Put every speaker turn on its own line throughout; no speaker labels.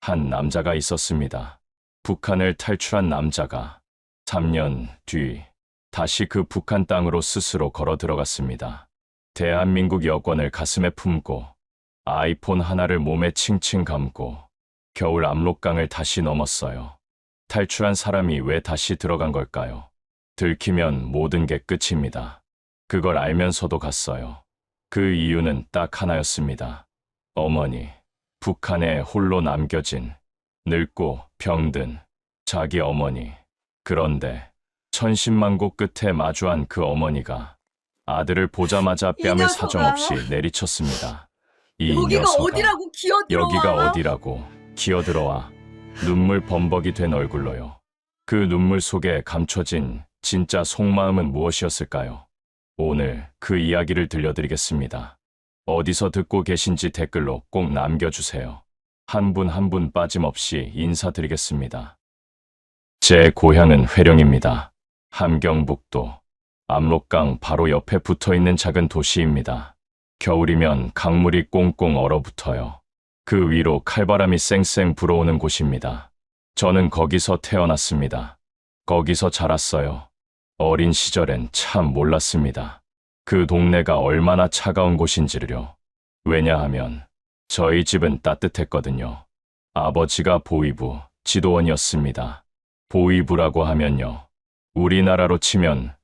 한 남자가 있었습니다. 북한을 탈출한 남자가 3년 뒤 다시 그 북한 땅으로 스스로 걸어 들어갔습니다. 대한민국 여권을 가슴에 품고 아이폰 하나를 몸에 칭칭 감고 겨울 압록강을 다시 넘었어요. 탈출한 사람이 왜 다시 들어간 걸까요? 들키면 모든 게 끝입니다. 그걸 알면서도 갔어요. 그 이유는 딱 하나였습니다. 어머니, 북한에 홀로 남겨진 늙고 병든 자기 어머니. 그런데 천신만고 끝에 마주한 그 어머니가 아들을 보자마자
이
뺨을
녀석아.
사정없이 내리쳤습니다. 이
여기가
녀석아,
어디라고 기어들어와.
여기가 어디라고 기어들어와. 눈물 범벅이 된 얼굴로요. 그 눈물 속에 감춰진 진짜 속마음은 무엇이었을까요? 오늘 그 이야기를 들려드리겠습니다. 어디서 듣고 계신지 댓글로 꼭 남겨주세요. 한 분 한 분 빠짐없이 인사드리겠습니다. 제 고향은 회령입니다. 함경북도 압록강 바로 옆에 붙어있는 작은 도시입니다. 겨울이면 강물이 꽁꽁 얼어붙어요. 그 위로 칼바람이 쌩쌩 불어오는 곳입니다. 저는 거기서 태어났습니다. 거기서 자랐어요. 어린 시절엔 참 몰랐습니다. 그 동네가 얼마나 차가운 곳인지를요. 왜냐하면 저희 집은 따뜻했거든요. 아버지가 보위부, 지도원이었습니다. 보위부라고 하면요, 우리나라로 치면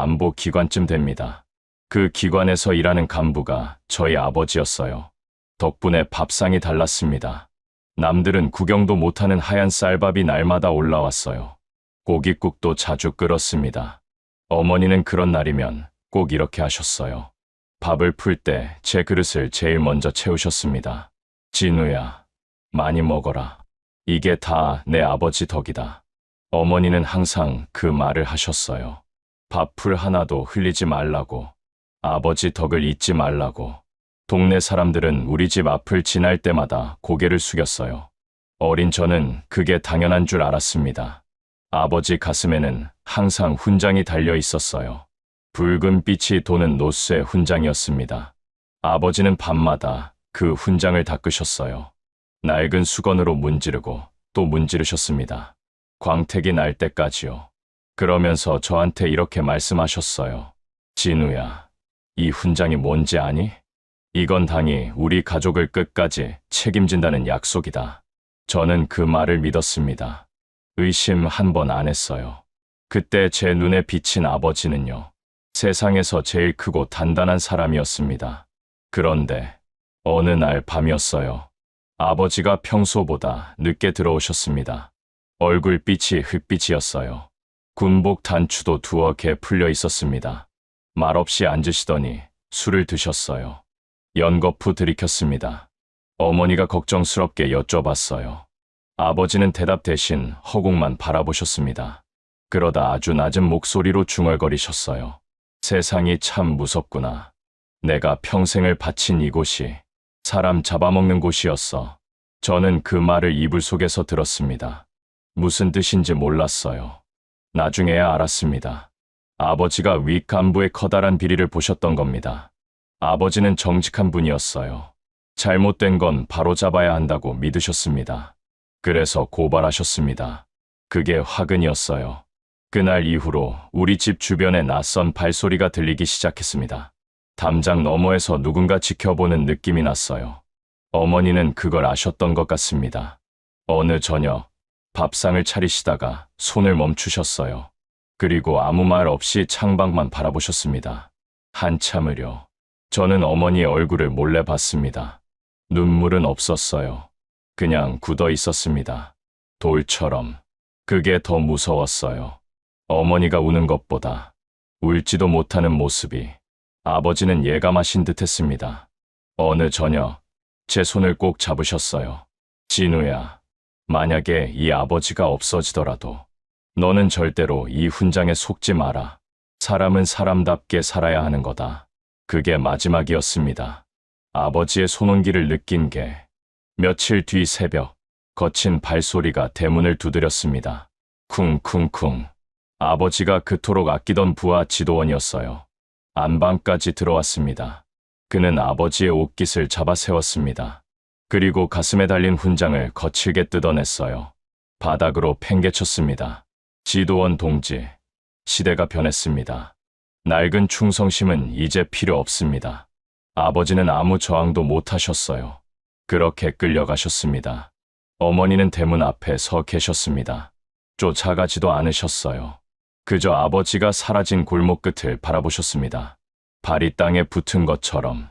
국가안보기관쯤 됩니다. 그 기관에서 일하는 간부가 저희 아버지였어요. 덕분에 밥상이 달랐습니다. 남들은 구경도 못하는 하얀 쌀밥이 날마다 올라왔어요. 고깃국도 자주 끓었습니다. 어머니는 그런 날이면 꼭 이렇게 하셨어요. 밥을 풀 때 제 그릇을 제일 먼저 채우셨습니다. 진우야, 많이 먹어라. 이게 다 내 아버지 덕이다. 어머니는 항상 그 말을 하셨어요. 밥풀 하나도 흘리지 말라고. 아버지 덕을 잊지 말라고. 동네 사람들은 우리 집 앞을 지날 때마다 고개를 숙였어요. 어린 저는 그게 당연한 줄 알았습니다. 아버지 가슴에는 항상 훈장이 달려 있었어요. 붉은 빛이 도는 노쇠 훈장이었습니다. 아버지는 밤마다 그 훈장을 닦으셨어요. 낡은 수건으로 문지르고 또 문지르셨습니다. 광택이 날 때까지요. 그러면서 저한테 이렇게 말씀하셨어요. 진우야, 이 훈장이 뭔지 아니? 이건 당이 우리 가족을 끝까지 책임진다는 약속이다. 저는 그 말을 믿었습니다. 의심 한 번 안 했어요. 그때 제 눈에 비친 아버지는요, 세상에서 제일 크고 단단한 사람이었습니다. 그런데 어느 날 밤이었어요. 아버지가 평소보다 늦게 들어오셨습니다. 얼굴빛이 흙빛이었어요. 군복 단추도 두어 개 풀려 있었습니다. 말없이 앉으시더니 술을 드셨어요. 연거푸 들이켰습니다. 어머니가 걱정스럽게 여쭤봤어요. 아버지는 대답 대신 허공만 바라보셨습니다. 그러다 아주 낮은 목소리로 중얼거리셨어요. 세상이 참 무섭구나. 내가 평생을 바친 이곳이 사람 잡아먹는 곳이었어. 저는 그 말을 이불 속에서 들었습니다. 무슨 뜻인지 몰랐어요. 나중에야 알았습니다. 아버지가 윗간부의 커다란 비리를 보셨던 겁니다. 아버지는 정직한 분이었어요. 잘못된 건 바로잡아야 한다고 믿으셨습니다. 그래서 고발하셨습니다. 그게 화근이었어요. 그날 이후로 우리 집 주변에 낯선 발소리가 들리기 시작했습니다. 담장 너머에서 누군가 지켜보는 느낌이 났어요. 어머니는 그걸 아셨던 것 같습니다. 어느 저녁 밥상을 차리시다가 손을 멈추셨어요. 그리고 아무 말 없이 창밖만 바라보셨습니다. 한참을요. 저는 어머니의 얼굴을 몰래 봤습니다. 눈물은 없었어요. 그냥 굳어 있었습니다. 돌처럼. 그게 더 무서웠어요. 어머니가 우는 것보다 울지도 못하는 모습이. 아버지는 예감하신 듯 했습니다. 어느 저녁 제 손을 꼭 잡으셨어요. 진우야, 만약에 이 아버지가 없어지더라도 너는 절대로 이 훈장에 속지 마라. 사람은 사람답게 살아야 하는 거다. 그게 마지막이었습니다. 아버지의 손온기를 느낀 게 며칠 뒤 새벽, 거친 발소리가 대문을 두드렸습니다. 쿵쿵쿵. 아버지가 그토록 아끼던 부하 지도원이었어요. 안방까지 들어왔습니다. 그는 아버지의 옷깃을 잡아 세웠습니다. 그리고 가슴에 달린 훈장을 거칠게 뜯어냈어요. 바닥으로 팽개쳤습니다. 지도원 동지, 시대가 변했습니다. 낡은 충성심은 이제 필요 없습니다. 아버지는 아무 저항도 못하셨어요. 그렇게 끌려가셨습니다. 어머니는 대문 앞에 서 계셨습니다. 쫓아가지도 않으셨어요. 그저 아버지가 사라진 골목 끝을 바라보셨습니다. 발이 땅에 붙은 것처럼.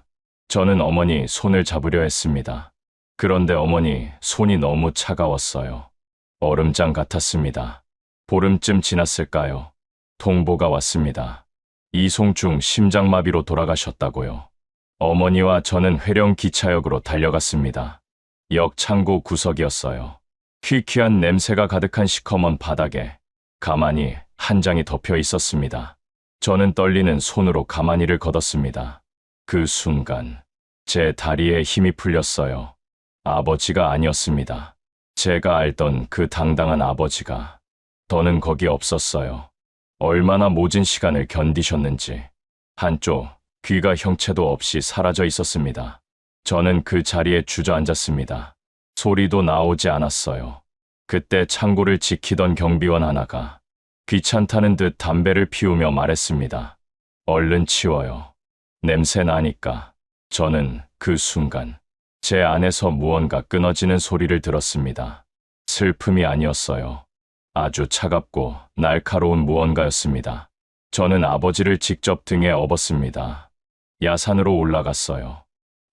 저는 어머니 손을 잡으려 했습니다. 그런데 어머니 손이 너무 차가웠어요. 얼음장 같았습니다. 보름쯤 지났을까요? 통보가 왔습니다. 이송중 심장마비로 돌아가셨다고요. 어머니와 저는 회령 기차역으로 달려갔습니다. 역 창고 구석이었어요. 희귀한 냄새가 가득한 시커먼 바닥에 가만히 한 장이 덮여 있었습니다. 저는 떨리는 손으로 가만히를 걷었습니다. 그 순간 제 다리에 힘이 풀렸어요. 아버지가 아니었습니다. 제가 알던 그 당당한 아버지가 더는 거기 없었어요. 얼마나 모진 시간을 견디셨는지. 한쪽 귀가 형체도 없이 사라져 있었습니다. 저는 그 자리에 주저앉았습니다. 소리도 나오지 않았어요. 그때 창고를 지키던 경비원 하나가 귀찮다는 듯 담배를 피우며 말했습니다. 얼른 치워요. 냄새 나니까. 저는 그 순간 제 안에서 무언가 끊어지는 소리를 들었습니다. 슬픔이 아니었어요. 아주 차갑고 날카로운 무언가였습니다. 저는 아버지를 직접 등에 업었습니다. 야산으로 올라갔어요.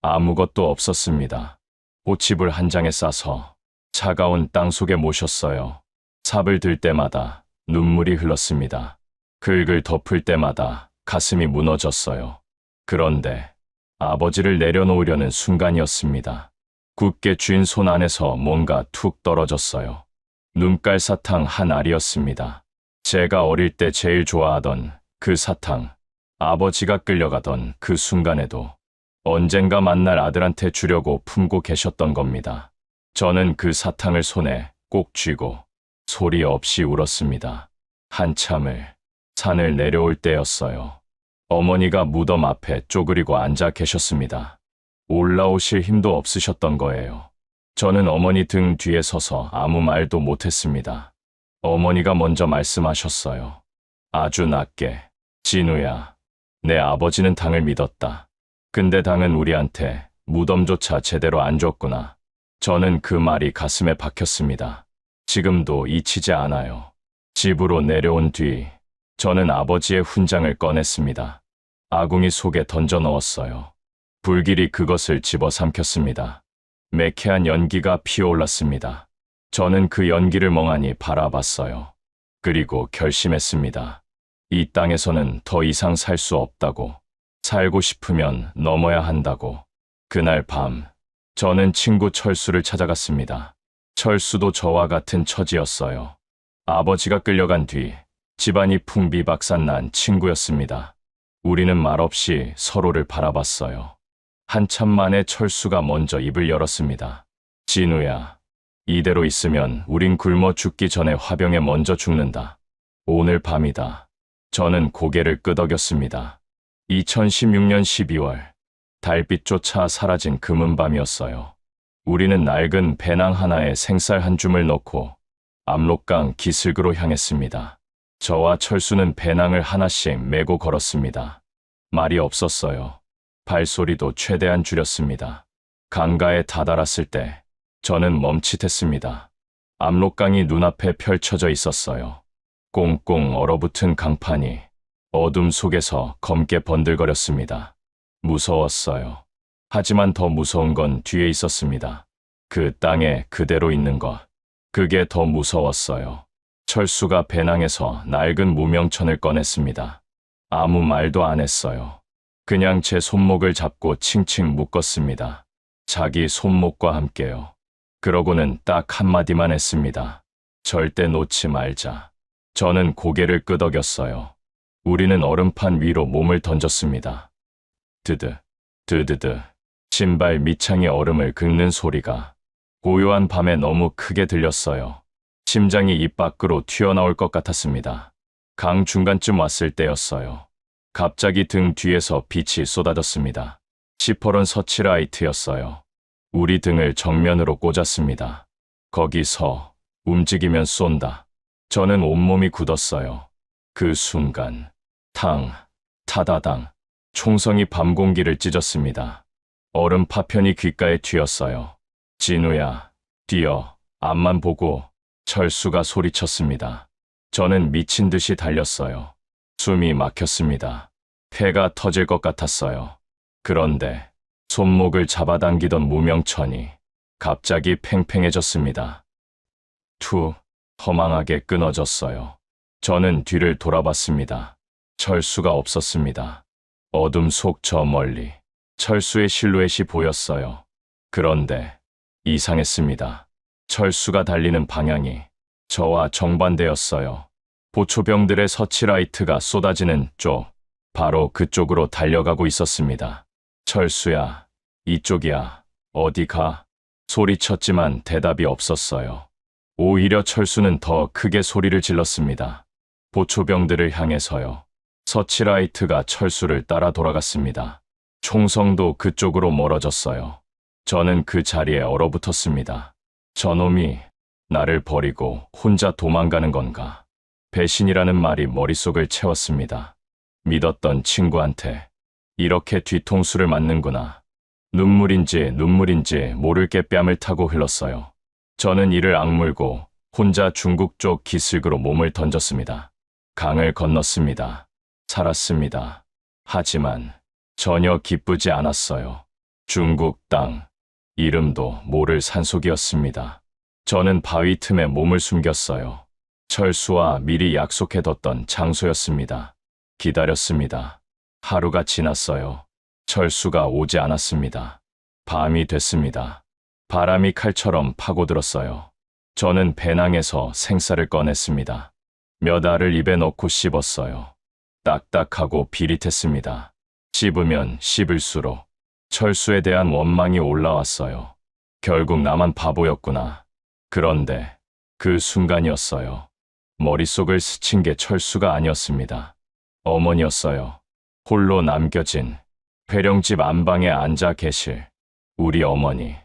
아무것도 없었습니다. 호칩을 한 장에 싸서 차가운 땅 속에 모셨어요. 삽을 들 때마다 눈물이 흘렀습니다. 긁을 덮을 때마다 가슴이 무너졌어요. 그런데 아버지를 내려놓으려는 순간이었습니다. 굳게 쥔 손 안에서 뭔가 툭 떨어졌어요. 눈깔 사탕 한 알이었습니다. 제가 어릴 때 제일 좋아하던 그 사탕. 아버지가 끌려가던 그 순간에도 언젠가 만날 아들한테 주려고 품고 계셨던 겁니다. 저는 그 사탕을 손에 꼭 쥐고 소리 없이 울었습니다. 한참을 산을 내려올 때였어요. 어머니가 무덤 앞에 쪼그리고 앉아 계셨습니다. 올라오실 힘도 없으셨던 거예요. 저는 어머니 등 뒤에 서서 아무 말도 못했습니다. 어머니가 먼저 말씀하셨어요. 아주 낮게. 진우야, 내 아버지는 당을 믿었다. 근데 당은 우리한테 무덤조차 제대로 안 줬구나. 저는 그 말이 가슴에 박혔습니다. 지금도 잊히지 않아요. 집으로 내려온 뒤 저는 아버지의 훈장을 꺼냈습니다. 아궁이 속에 던져 넣었어요. 불길이 그것을 집어삼켰습니다. 매캐한 연기가 피어올랐습니다. 저는 그 연기를 멍하니 바라봤어요. 그리고 결심했습니다. 이 땅에서는 더 이상 살 수 없다고. 살고 싶으면 넘어야 한다고. 그날 밤, 저는 친구 철수를 찾아갔습니다. 철수도 저와 같은 처지였어요. 아버지가 끌려간 뒤 집안이 풍비박산난 친구였습니다. 우리는 말없이 서로를 바라봤어요. 한참 만에 철수가 먼저 입을 열었습니다. 진우야, 이대로 있으면 우린 굶어 죽기 전에 화병에 먼저 죽는다. 오늘 밤이다. 저는 고개를 끄덕였습니다. 2016년 12월, 달빛조차 사라진 금은 밤이었어요. 우리는 낡은 배낭 하나에 생쌀 한 줌을 넣고 압록강 기슭으로 향했습니다. 저와 철수는 배낭을 하나씩 메고 걸었습니다. 말이 없었어요. 발소리도 최대한 줄였습니다. 강가에 다다랐을 때 저는 멈칫했습니다. 압록강이 눈앞에 펼쳐져 있었어요. 꽁꽁 얼어붙은 강판이 어둠 속에서 검게 번들거렸습니다. 무서웠어요. 하지만 더 무서운 건 뒤에 있었습니다. 그 땅에 그대로 있는 것. 그게 더 무서웠어요. 철수가 배낭에서 낡은 무명천을 꺼냈습니다. 아무 말도 안 했어요. 그냥 제 손목을 잡고 칭칭 묶었습니다. 자기 손목과 함께요. 그러고는 딱 한마디만 했습니다. 절대 놓지 말자. 저는 고개를 끄덕였어요. 우리는 얼음판 위로 몸을 던졌습니다. 드드, 드드드. 신발 밑창의 얼음을 긁는 소리가 고요한 밤에 너무 크게 들렸어요. 심장이 입 밖으로 튀어나올 것 같았습니다. 강 중간쯤 왔을 때였어요. 갑자기 등 뒤에서 빛이 쏟아졌습니다. 시퍼런 서치라이트였어요. 우리 등을 정면으로 꽂았습니다. 거기서 움직이면 쏜다. 저는 온몸이 굳었어요. 그 순간 탕, 타다당, 총성이 밤 공기를 찢었습니다. 얼음 파편이 귓가에 튀었어요. 진우야, 뛰어. 앞만 보고. 철수가 소리쳤습니다. 저는 미친 듯이 달렸어요. 숨이 막혔습니다. 폐가 터질 것 같았어요. 그런데 손목을 잡아당기던 무명천이 갑자기 팽팽해졌습니다. 허망하게 끊어졌어요. 저는 뒤를 돌아봤습니다. 철수가 없었습니다. 어둠 속 저 멀리 철수의 실루엣이 보였어요. 그런데 이상했습니다. 철수가 달리는 방향이 저와 정반대였어요. 보초병들의 서치라이트가 쏟아지는 쪽, 바로 그쪽으로 달려가고 있었습니다. 철수야, 이쪽이야. 어디 가? 소리쳤지만 대답이 없었어요. 오히려 철수는 더 크게 소리를 질렀습니다. 보초병들을 향해서요. 서치라이트가 철수를 따라 돌아갔습니다. 총성도 그쪽으로 멀어졌어요. 저는 그 자리에 얼어붙었습니다. 저놈이 나를 버리고 혼자 도망가는 건가? 배신이라는 말이 머릿속을 채웠습니다. 믿었던 친구한테 이렇게 뒤통수를 맞는구나. 눈물인지 모를 게 뺨을 타고 흘렀어요. 저는 이를 악물고 혼자 중국 쪽 기슭으로 몸을 던졌습니다. 강을 건넜습니다. 살았습니다. 하지만 전혀 기쁘지 않았어요. 중국 땅, 이름도 모를 산속이었습니다. 저는 바위 틈에 몸을 숨겼어요. 철수와 미리 약속해뒀던 장소였습니다. 기다렸습니다. 하루가 지났어요. 철수가 오지 않았습니다. 밤이 됐습니다. 바람이 칼처럼 파고들었어요. 저는 배낭에서 생쌀을 꺼냈습니다. 몇 알을 입에 넣고 씹었어요. 딱딱하고 비릿했습니다. 씹으면 씹을수록 철수에 대한 원망이 올라왔어요. 결국 나만 바보였구나. 그런데 그 순간이었어요. 머릿속을 스친 게 철수가 아니었습니다. 어머니였어요. 홀로 남겨진 회령집 안방에 앉아 계실 우리 어머니.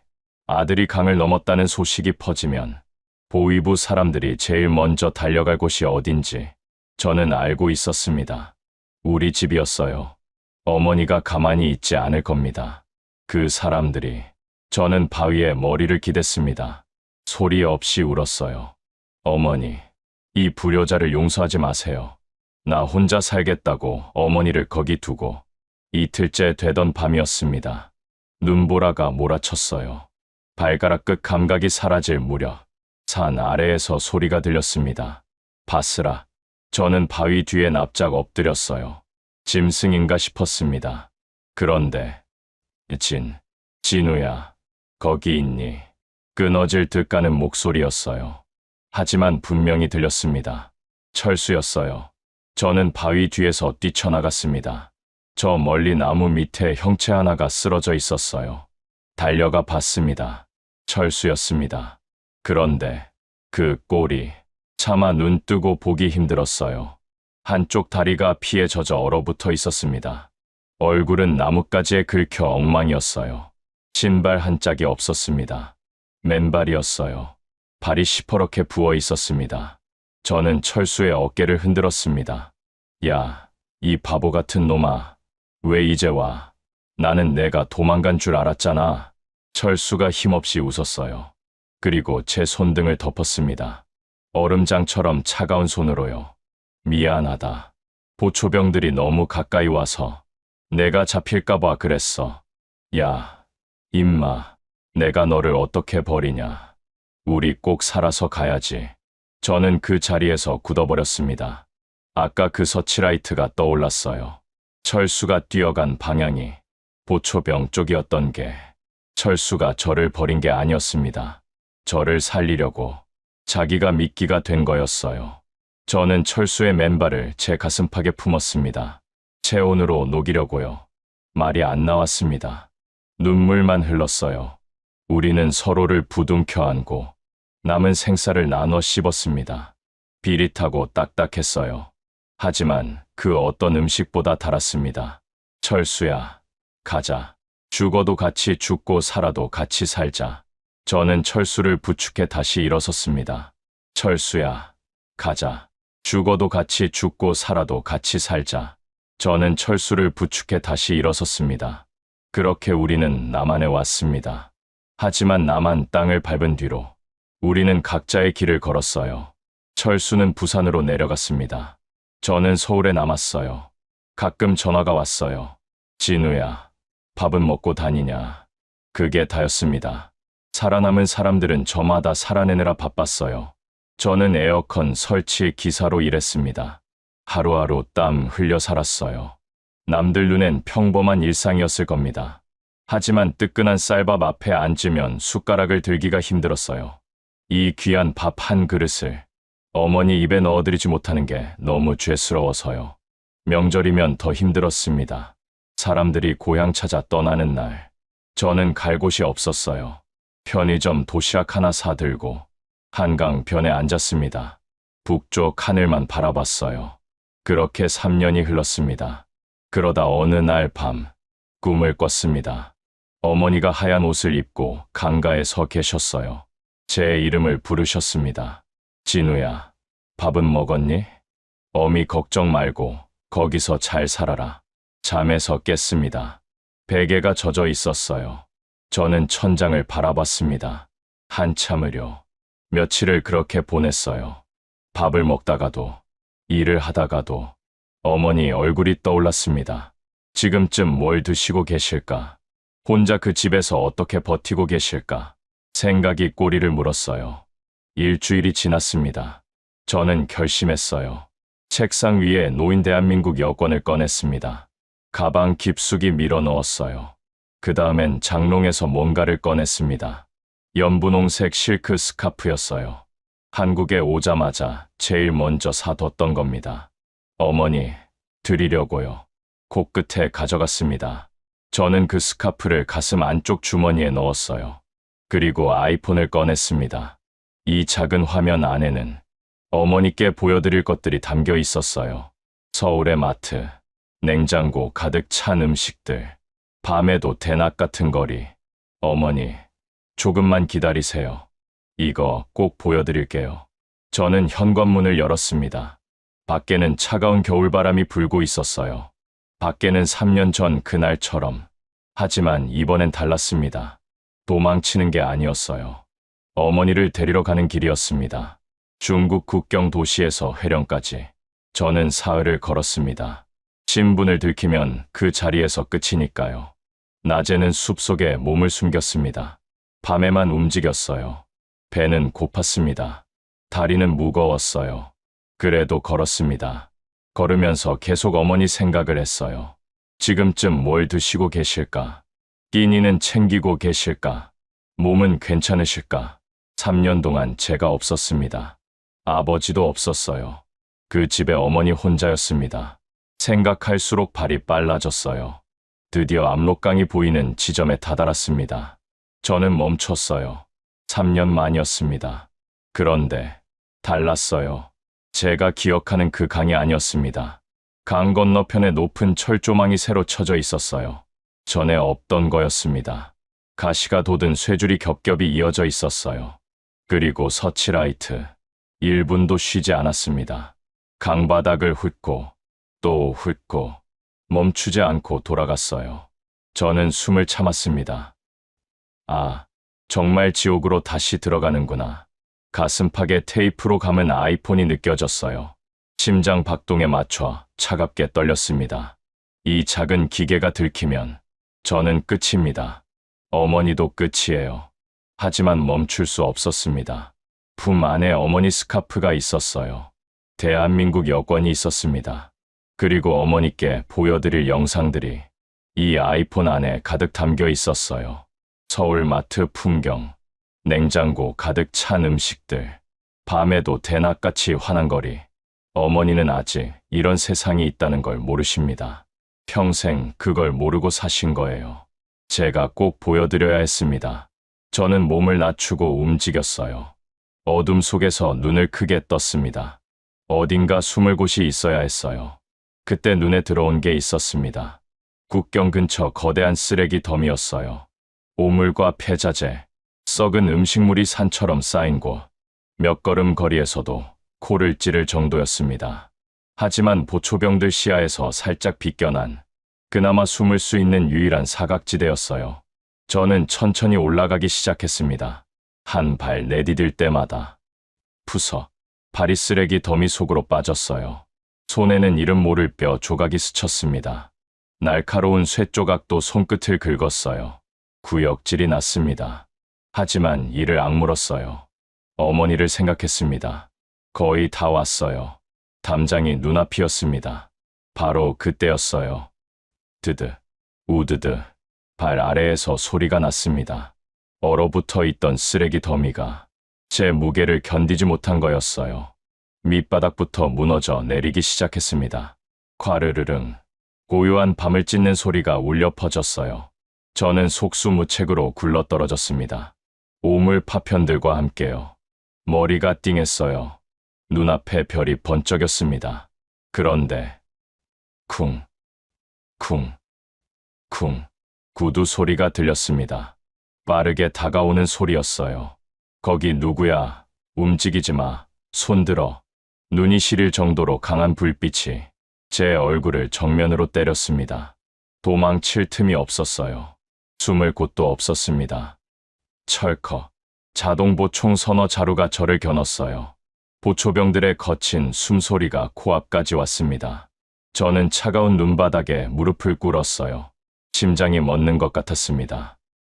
아들이 강을 넘었다는 소식이 퍼지면 보위부 사람들이 제일 먼저 달려갈 곳이 어딘지 저는 알고 있었습니다. 우리 집이었어요. 어머니가 가만히 있지 않을 겁니다. 그 사람들이. 저는 바위에 머리를 기댔습니다. 소리 없이 울었어요. 어머니, 이 불효자를 용서하지 마세요. 나 혼자 살겠다고 어머니를 거기 두고 이틀째 되던 밤이었습니다. 눈보라가 몰아쳤어요. 발가락 끝 감각이 사라질 무렵 산 아래에서 소리가 들렸습니다. 바스라. 저는 바위 뒤에 납작 엎드렸어요. 짐승인가 싶었습니다. 그런데 진우야, 거기 있니? 끊어질 듯 가는 목소리였어요. 하지만 분명히 들렸습니다. 철수였어요. 저는 바위 뒤에서 뛰쳐나갔습니다. 저 멀리 나무 밑에 형체 하나가 쓰러져 있었어요. 달려가 봤습니다. 철수였습니다. 그런데 그 꼴이 차마 눈 뜨고 보기 힘들었어요. 한쪽 다리가 피에 젖어 얼어붙어 있었습니다. 얼굴은 나뭇가지에 긁혀 엉망이었어요. 신발 한 짝이 없었습니다. 맨발이었어요. 발이 시퍼렇게 부어 있었습니다. 저는 철수의 어깨를 흔들었습니다. 야, 이 바보 같은 놈아. 왜 이제 와? 나는 내가 도망간 줄 알았잖아. 철수가 힘없이 웃었어요. 그리고 제 손등을 덮었습니다. 얼음장처럼 차가운 손으로요. 미안하다. 보초병들이 너무 가까이 와서 내가 잡힐까봐 그랬어. 야, 임마, 내가 너를 어떻게 버리냐. 우리 꼭 살아서 가야지. 저는 그 자리에서 굳어버렸습니다. 아까 그 서치라이트가 떠올랐어요. 철수가 뛰어간 방향이 보초병 쪽이었던 게 철수가 저를 버린 게 아니었습니다. 저를 살리려고 자기가 미끼가 된 거였어요. 저는 철수의 맨발을 제 가슴팍에 품었습니다. 체온으로 녹이려고요. 말이 안 나왔습니다. 눈물만 흘렀어요. 우리는 서로를 부둥켜 안고 남은 생쌀을 나눠 씹었습니다. 비릿하고 딱딱했어요. 하지만 그 어떤 음식보다 달았습니다. 철수야, 가자. 죽어도 같이 죽고 살아도 같이 살자. 저는 철수를 부축해 다시 일어섰습니다. 철수야, 가자. 죽어도 같이 죽고 살아도 같이 살자. 저는 철수를 부축해 다시 일어섰습니다. 그렇게 우리는 남한에 왔습니다. 하지만 남한 땅을 밟은 뒤로 우리는 각자의 길을 걸었어요. 철수는 부산으로 내려갔습니다. 저는 서울에 남았어요. 가끔 전화가 왔어요. 진우야, 밥은 먹고 다니냐. 그게 다였습니다. 살아남은 사람들은 저마다 살아내느라 바빴어요. 저는 에어컨 설치 기사로 일했습니다. 하루하루 땀 흘려 살았어요. 남들 눈엔 평범한 일상이었을 겁니다. 하지만 뜨끈한 쌀밥 앞에 앉으면 숟가락을 들기가 힘들었어요. 이 귀한 밥 한 그릇을 어머니 입에 넣어드리지 못하는 게 너무 죄스러워서요. 명절이면 더 힘들었습니다. 사람들이 고향 찾아 떠나는 날, 저는 갈 곳이 없었어요. 편의점 도시락 하나 사들고 한강변에 앉았습니다. 북쪽 하늘만 바라봤어요. 그렇게 3년이 흘렀습니다. 그러다 어느 날 밤, 꿈을 꿨습니다. 어머니가 하얀 옷을 입고 강가에 서 계셨어요. 제 이름을 부르셨습니다. 진우야, 밥은 먹었니? 어미 걱정 말고 거기서 잘 살아라. 잠에서 깼습니다. 베개가 젖어 있었어요. 저는 천장을 바라봤습니다. 한참을요. 며칠을 그렇게 보냈어요. 밥을 먹다가도, 일을 하다가도 어머니 얼굴이 떠올랐습니다. 지금쯤 뭘 드시고 계실까? 혼자 그 집에서 어떻게 버티고 계실까? 생각이 꼬리를 물었어요. 일주일이 지났습니다. 저는 결심했어요. 책상 위에 노인 대한민국 여권을 꺼냈습니다. 가방 깊숙이 밀어 넣었어요. 그 다음엔 장롱에서 뭔가를 꺼냈습니다. 연분홍색 실크 스카프였어요. 한국에 오자마자 제일 먼저 사뒀던 겁니다. 어머니, 드리려고요. 코끝에 가져갔습니다. 저는 그 스카프를 가슴 안쪽 주머니에 넣었어요. 그리고 아이폰을 꺼냈습니다. 이 작은 화면 안에는 어머니께 보여드릴 것들이 담겨 있었어요. 서울의 마트, 냉장고 가득 찬 음식들, 밤에도 대낮 같은 거리. 어머니, 조금만 기다리세요. 이거 꼭 보여드릴게요. 저는 현관문을 열었습니다. 밖에는 차가운 겨울바람이 불고 있었어요. 밖에는 3년 전 그날처럼. 하지만 이번엔 달랐습니다. 도망치는 게 아니었어요. 어머니를 데리러 가는 길이었습니다. 중국 국경 도시에서 회령까지. 저는 사흘을 걸었습니다. 신분을 들키면 그 자리에서 끝이니까요. 낮에는 숲속에 몸을 숨겼습니다. 밤에만 움직였어요. 배는 고팠습니다. 다리는 무거웠어요. 그래도 걸었습니다. 걸으면서 계속 어머니 생각을 했어요. 지금쯤 뭘 드시고 계실까? 끼니는 챙기고 계실까? 몸은 괜찮으실까? 3년 동안 제가 없었습니다. 아버지도 없었어요. 그 집에 어머니 혼자였습니다. 생각할수록 발이 빨라졌어요. 드디어 압록강이 보이는 지점에 다다랐습니다. 저는 멈췄어요. 3년 만이었습니다. 그런데 달랐어요. 제가 기억하는 그 강이 아니었습니다. 강 건너편에 높은 철조망이 새로 쳐져 있었어요. 전에 없던 거였습니다. 가시가 돋은 쇠줄이 겹겹이 이어져 있었어요. 그리고 서치라이트. 1분도 쉬지 않았습니다. 강바닥을 훑고 또 훑고 멈추지 않고 돌아갔어요. 저는 숨을 참았습니다. 아, 정말 지옥으로 다시 들어가는구나. 가슴팍에 테이프로 감은 아이폰이 느껴졌어요. 심장 박동에 맞춰 차갑게 떨렸습니다. 이 작은 기계가 들키면 저는 끝입니다. 어머니도 끝이에요. 하지만 멈출 수 없었습니다. 품 안에 어머니 스카프가 있었어요. 대한민국 여권이 있었습니다. 그리고 어머니께 보여드릴 영상들이 이 아이폰 안에 가득 담겨 있었어요. 서울 마트 풍경, 냉장고 가득 찬 음식들, 밤에도 대낮같이 환한 거리. 어머니는 아직 이런 세상이 있다는 걸 모르십니다. 평생 그걸 모르고 사신 거예요. 제가 꼭 보여드려야 했습니다. 저는 몸을 낮추고 움직였어요. 어둠 속에서 눈을 크게 떴습니다. 어딘가 숨을 곳이 있어야 했어요. 그때 눈에 들어온 게 있었습니다. 국경 근처 거대한 쓰레기 덤이었어요. 오물과 폐자재, 썩은 음식물이 산처럼 쌓인 곳. 몇 걸음 거리에서도 코를 찌를 정도였습니다. 하지만 보초병들 시야에서 살짝 비껴난 그나마 숨을 수 있는 유일한 사각지대였어요. 저는 천천히 올라가기 시작했습니다. 한 발 내디딜 때마다 푸석 발이 쓰레기 더미 속으로 빠졌어요. 손에는 이름 모를 뼈 조각이 스쳤습니다. 날카로운 쇠 조각도 손끝을 긁었어요. 구역질이 났습니다. 하지만 이를 악물었어요. 어머니를 생각했습니다. 거의 다 왔어요. 담장이 눈앞이었습니다. 바로 그때였어요. 드드, 우드드, 발 아래에서 소리가 났습니다. 얼어붙어 있던 쓰레기 더미가 제 무게를 견디지 못한 거였어요. 밑바닥부터 무너져 내리기 시작했습니다. 콰르르릉, 고요한 밤을 찢는 소리가 울려 퍼졌어요. 저는 속수무책으로 굴러떨어졌습니다. 오물 파편들과 함께요. 머리가 띵했어요. 눈앞에 별이 번쩍였습니다. 그런데 쿵, 쿵, 쿵 구두 소리가 들렸습니다. 빠르게 다가오는 소리였어요. 거기 누구야? 움직이지 마. 손들어. 눈이 시릴 정도로 강한 불빛이 제 얼굴을 정면으로 때렸습니다. 도망칠 틈이 없었어요. 숨을 곳도 없었습니다. 철컥. 자동보 총 서너 자루가 저를 겨눴어요. 보초병들의 거친 숨소리가 코앞까지 왔습니다. 저는 차가운 눈바닥에 무릎을 꿇었어요. 심장이 멎는 것 같았습니다.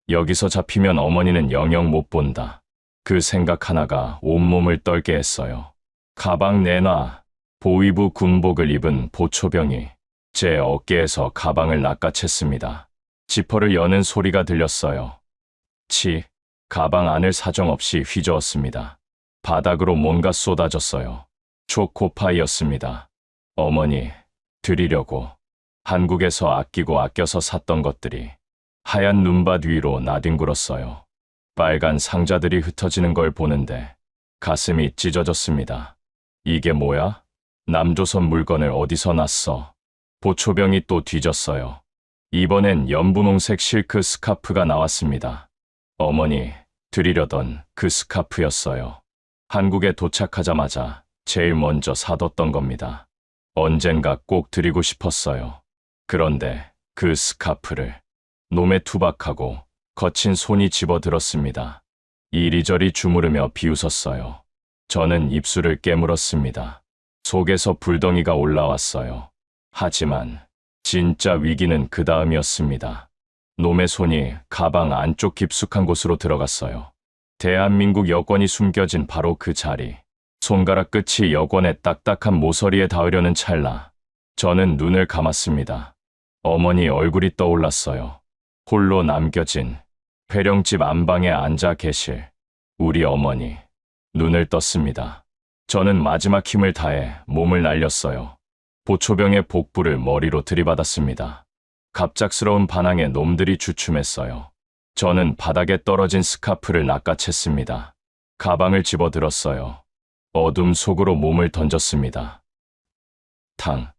여기서 잡히면 어머니는 영영 못 본다. 그 생각 하나가 온몸을 떨게 했어요. 가방 내놔. 보위부 군복을 입은 보초병이 제 어깨에서 가방을 낚아챘습니다. 지퍼를 여는 소리가 들렸어요. 치, 가방 안을 사정없이 휘저었습니다. 바닥으로 뭔가 쏟아졌어요. 초코파이였습니다. 어머니, 드리려고. 한국에서 아끼고 아껴서 샀던 것들이 하얀 눈밭 위로 나뒹굴었어요. 빨간 상자들이 흩어지는 걸 보는데 가슴이 찢어졌습니다. 이게 뭐야? 남조선 물건을 어디서 났어? 보초병이 또 뒤졌어요. 이번엔 연분홍색 실크 스카프가 나왔습니다. 어머니, 드리려던 그 스카프였어요. 한국에 도착하자마자 제일 먼저 사뒀던 겁니다. 언젠가 꼭 드리고 싶었어요. 그런데 그 스카프를 놈에 투박하고 거친 손이 집어들었습니다. 이리저리 주무르며 비웃었어요. 저는 입술을 깨물었습니다. 속에서 불덩이가 올라왔어요. 하지만 진짜 위기는 그 다음이었습니다. 놈의 손이 가방 안쪽 깊숙한 곳으로 들어갔어요. 대한민국 여권이 숨겨진 바로 그 자리. 손가락 끝이 여권의 딱딱한 모서리에 닿으려는 찰나. 저는 눈을 감았습니다. 어머니 얼굴이 떠올랐어요. 홀로 남겨진 회령집 안방에 앉아 계실 우리 어머니. 눈을 떴습니다. 저는 마지막 힘을 다해 몸을 날렸어요. 보초병의 복부를 머리로 들이받았습니다. 갑작스러운 반항에 놈들이 주춤했어요. 저는 바닥에 떨어진 스카프를 낚아챘습니다. 가방을 집어들었어요. 어둠 속으로 몸을 던졌습니다. 탕,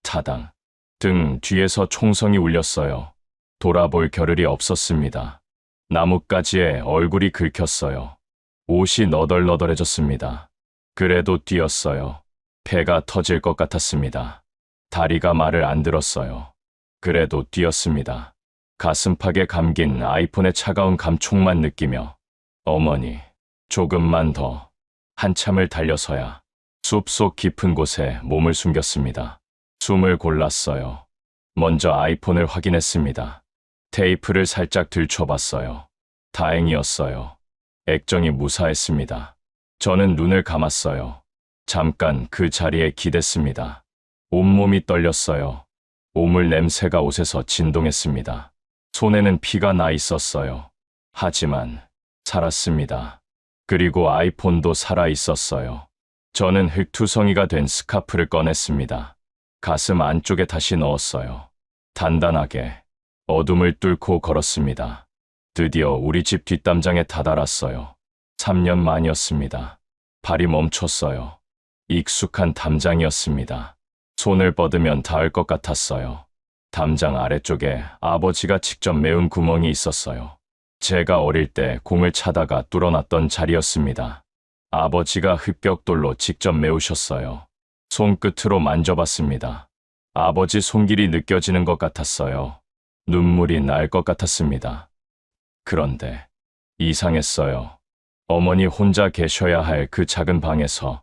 타당. 등 뒤에서 총성이 울렸어요. 돌아볼 겨를이 없었습니다. 나뭇가지에 얼굴이 긁혔어요. 옷이 너덜너덜해졌습니다. 그래도 뛰었어요. 배가 터질 것 같았습니다. 다리가 말을 안 들었어요. 그래도 뛰었습니다. 가슴팍에 감긴 아이폰의 차가운 감촉만 느끼며 어머니, 조금만 더. 한참을 달려서야 숲속 깊은 곳에 몸을 숨겼습니다. 숨을 골랐어요. 먼저 아이폰을 확인했습니다. 테이프를 살짝 들춰봤어요. 다행이었어요. 액정이 무사했습니다. 저는 눈을 감았어요. 잠깐 그 자리에 기댔습니다. 온몸이 떨렸어요. 오물 냄새가 옷에서 진동했습니다. 손에는 피가 나 있었어요. 하지만 살았습니다. 그리고 아이폰도 살아 있었어요. 저는 흙투성이가 된 스카프를 꺼냈습니다. 가슴 안쪽에 다시 넣었어요. 단단하게 어둠을 뚫고 걸었습니다. 드디어 우리 집 뒷담장에 다다랐어요. 3년 만이었습니다. 발이 멈췄어요. 익숙한 담장이었습니다. 손을 뻗으면 닿을 것 같았어요. 담장 아래쪽에 아버지가 직접 메운 구멍이 있었어요. 제가 어릴 때 공을 차다가 뚫어놨던 자리였습니다. 아버지가 흙벽돌로 직접 메우셨어요. 손끝으로 만져봤습니다. 아버지 손길이 느껴지는 것 같았어요. 눈물이 날 것 같았습니다. 그런데 이상했어요. 어머니 혼자 계셔야 할 그 작은 방에서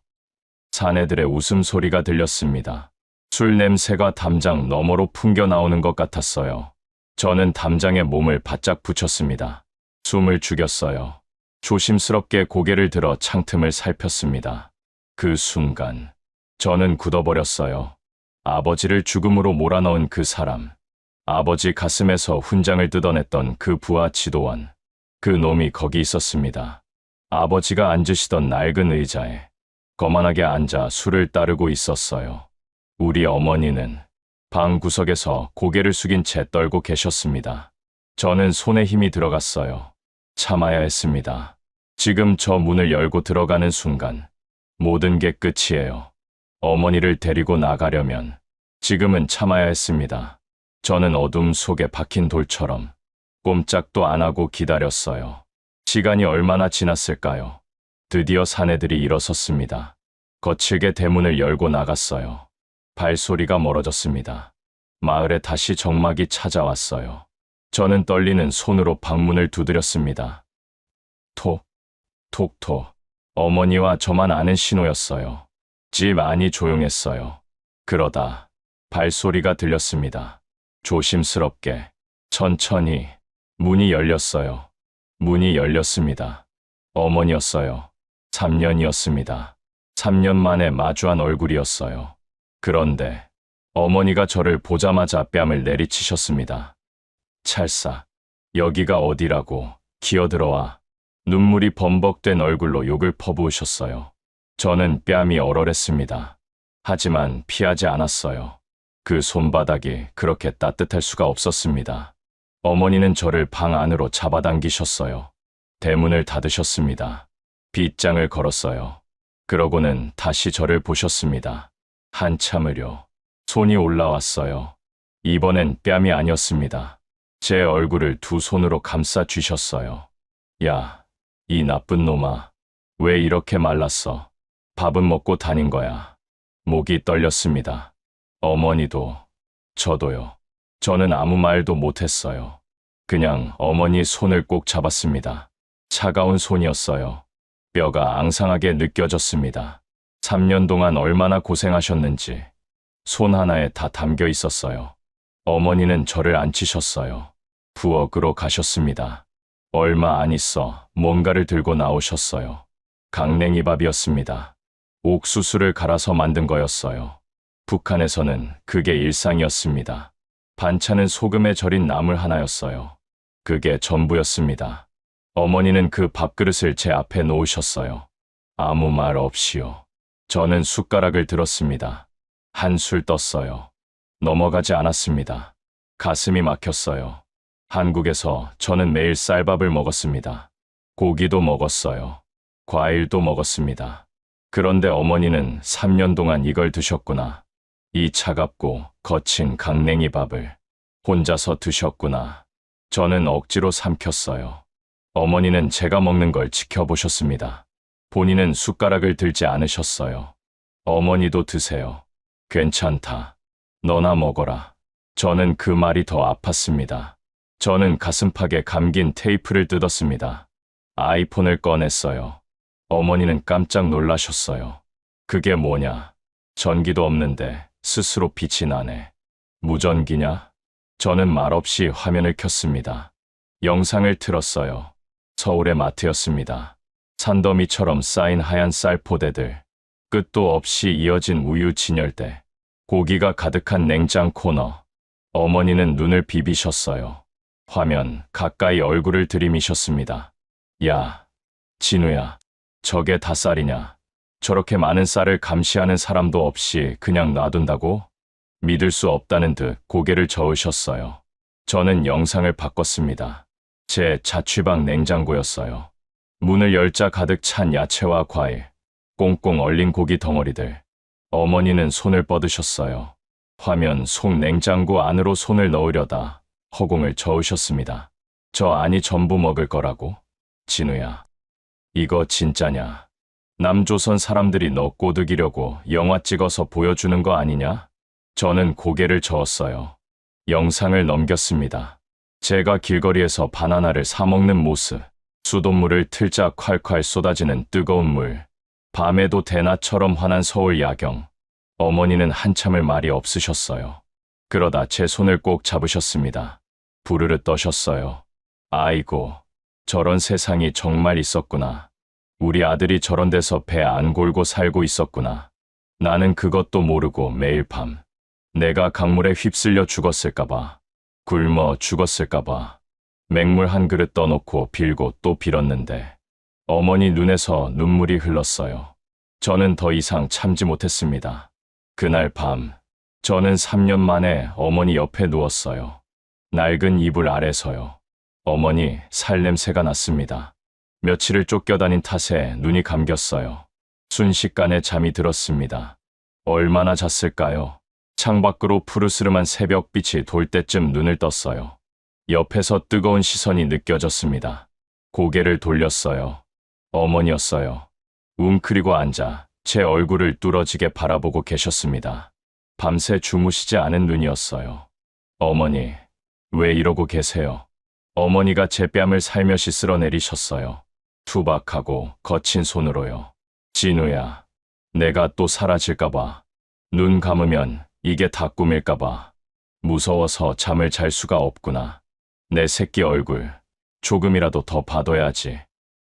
사내들의 웃음소리가 들렸습니다. 술 냄새가 담장 너머로 풍겨 나오는 것 같았어요. 저는 담장에 몸을 바짝 붙였습니다. 숨을 죽였어요. 조심스럽게 고개를 들어 창틈을 살폈습니다. 그 순간 저는 굳어버렸어요. 아버지를 죽음으로 몰아넣은 그 사람, 아버지 가슴에서 훈장을 뜯어냈던 그 부하 지도원, 그 놈이 거기 있었습니다. 아버지가 앉으시던 낡은 의자에 거만하게 앉아 술을 따르고 있었어요. 우리 어머니는 방 구석에서 고개를 숙인 채 떨고 계셨습니다. 저는 손에 힘이 들어갔어요. 참아야 했습니다. 지금 저 문을 열고 들어가는 순간 모든 게 끝이에요. 어머니를 데리고 나가려면 지금은 참아야 했습니다. 저는 어둠 속에 박힌 돌처럼 꼼짝도 안 하고 기다렸어요. 시간이 얼마나 지났을까요? 드디어 사내들이 일어섰습니다. 거칠게 대문을 열고 나갔어요. 발소리가 멀어졌습니다. 마을에 다시 정막이 찾아왔어요. 저는 떨리는 손으로 방문을 두드렸습니다. 톡, 톡톡. 어머니와 저만 아는 신호였어요. 집 안이 조용했어요. 그러다 발소리가 들렸습니다. 조심스럽게, 천천히 문이 열렸어요. 문이 열렸습니다. 어머니였어요. 3년이었습니다. 3년 만에 마주한 얼굴이었어요. 그런데 어머니가 저를 보자마자 뺨을 내리치셨습니다. 찰싹, 여기가 어디라고, 기어들어와. 눈물이 범벅된 얼굴로 욕을 퍼부으셨어요. 저는 뺨이 얼얼했습니다. 하지만 피하지 않았어요. 그 손바닥이 그렇게 따뜻할 수가 없었습니다. 어머니는 저를 방 안으로 잡아당기셨어요. 대문을 닫으셨습니다. 빗장을 걸었어요. 그러고는 다시 저를 보셨습니다. 한참을요. 손이 올라왔어요. 이번엔 뺨이 아니었습니다. 제 얼굴을 두 손으로 감싸 쥐셨어요. 야, 이 나쁜 놈아. 왜 이렇게 말랐어? 밥은 먹고 다닌 거야. 목이 떨렸습니다. 어머니도, 저도요. 저는 아무 말도 못했어요. 그냥 어머니 손을 꼭 잡았습니다. 차가운 손이었어요. 뼈가 앙상하게 느껴졌습니다. 3년 동안 얼마나 고생하셨는지 손 하나에 다 담겨 있었어요. 어머니는 저를 앉히셨어요. 부엌으로 가셨습니다. 얼마 안 있어 뭔가를 들고 나오셨어요. 강냉이밥이었습니다. 옥수수를 갈아서 만든 거였어요. 북한에서는 그게 일상이었습니다. 반찬은 소금에 절인 나물 하나였어요. 그게 전부였습니다. 어머니는 그 밥그릇을 제 앞에 놓으셨어요. 아무 말 없이요. 저는 숟가락을 들었습니다. 한술 떴어요. 넘어가지 않았습니다. 가슴이 막혔어요. 한국에서 저는 매일 쌀밥을 먹었습니다. 고기도 먹었어요. 과일도 먹었습니다. 그런데 어머니는 3년 동안 이걸 드셨구나. 이 차갑고 거친 강냉이 밥을 혼자서 드셨구나. 저는 억지로 삼켰어요. 어머니는 제가 먹는 걸 지켜보셨습니다. 본인은 숟가락을 들지 않으셨어요. 어머니도 드세요. 괜찮다. 너나 먹어라. 저는 그 말이 더 아팠습니다. 저는 가슴팍에 감긴 테이프를 뜯었습니다. 아이폰을 꺼냈어요. 어머니는 깜짝 놀라셨어요. 그게 뭐냐? 전기도 없는데 스스로 빛이 나네. 무전기냐? 저는 말없이 화면을 켰습니다. 영상을 틀었어요. 서울의 마트였습니다. 산더미처럼 쌓인 하얀 쌀포대들, 끝도 없이 이어진 우유 진열대, 고기가 가득한 냉장 코너. 어머니는 눈을 비비셨어요. 화면 가까이 얼굴을 들이미셨습니다. 야, 진우야, 저게 다 쌀이냐? 저렇게 많은 쌀을 감시하는 사람도 없이 그냥 놔둔다고? 믿을 수 없다는 듯 고개를 저으셨어요. 저는 영상을 바꿨습니다. 제 자취방 냉장고였어요. 문을 열자 가득 찬 야채와 과일, 꽁꽁 얼린 고기 덩어리들. 어머니는 손을 뻗으셨어요. 화면 속 냉장고 안으로 손을 넣으려다 허공을 저으셨습니다. 저 안이 전부 먹을 거라고? 진우야, 이거 진짜냐? 남조선 사람들이 너 꼬드기려고 영화 찍어서 보여주는 거 아니냐? 저는 고개를 저었어요. 영상을 넘겼습니다. 제가 길거리에서 바나나를 사 먹는 모습, 수돗물을 틀자 콸콸 쏟아지는 뜨거운 물, 밤에도 대낮처럼 환한 서울 야경. 어머니는 한참을 말이 없으셨어요. 그러다 제 손을 꼭 잡으셨습니다. 부르르 떠셨어요. 아이고, 저런 세상이 정말 있었구나. 우리 아들이 저런 데서 배 안 골고 살고 있었구나. 나는 그것도 모르고 매일 밤 내가 강물에 휩쓸려 죽었을까봐, 굶어 죽었을까봐 맹물 한 그릇 떠놓고 빌고 또 빌었는데 어머니 눈에서 눈물이 흘렀어요. 저는 더 이상 참지 못했습니다. 그날 밤 저는 3년 만에 어머니 옆에 누웠어요. 낡은 이불 아래서요. 어머니 살냄새가 났습니다. 며칠을 쫓겨다닌 탓에 눈이 감겼어요. 순식간에 잠이 들었습니다. 얼마나 잤을까요? 창밖으로 푸르스름한 새벽빛이 돌 때쯤 눈을 떴어요. 옆에서 뜨거운 시선이 느껴졌습니다. 고개를 돌렸어요. 어머니였어요. 웅크리고 앉아 제 얼굴을 뚫어지게 바라보고 계셨습니다. 밤새 주무시지 않은 눈이었어요. 어머니, 왜 이러고 계세요? 어머니가 제 뺨을 살며시 쓸어내리셨어요. 투박하고 거친 손으로요. 진우야, 내가 또 사라질까봐, 눈 감으면 이게 다 꿈일까봐 무서워서 잠을 잘 수가 없구나. 내 새끼 얼굴 조금이라도 더 봐둬야지.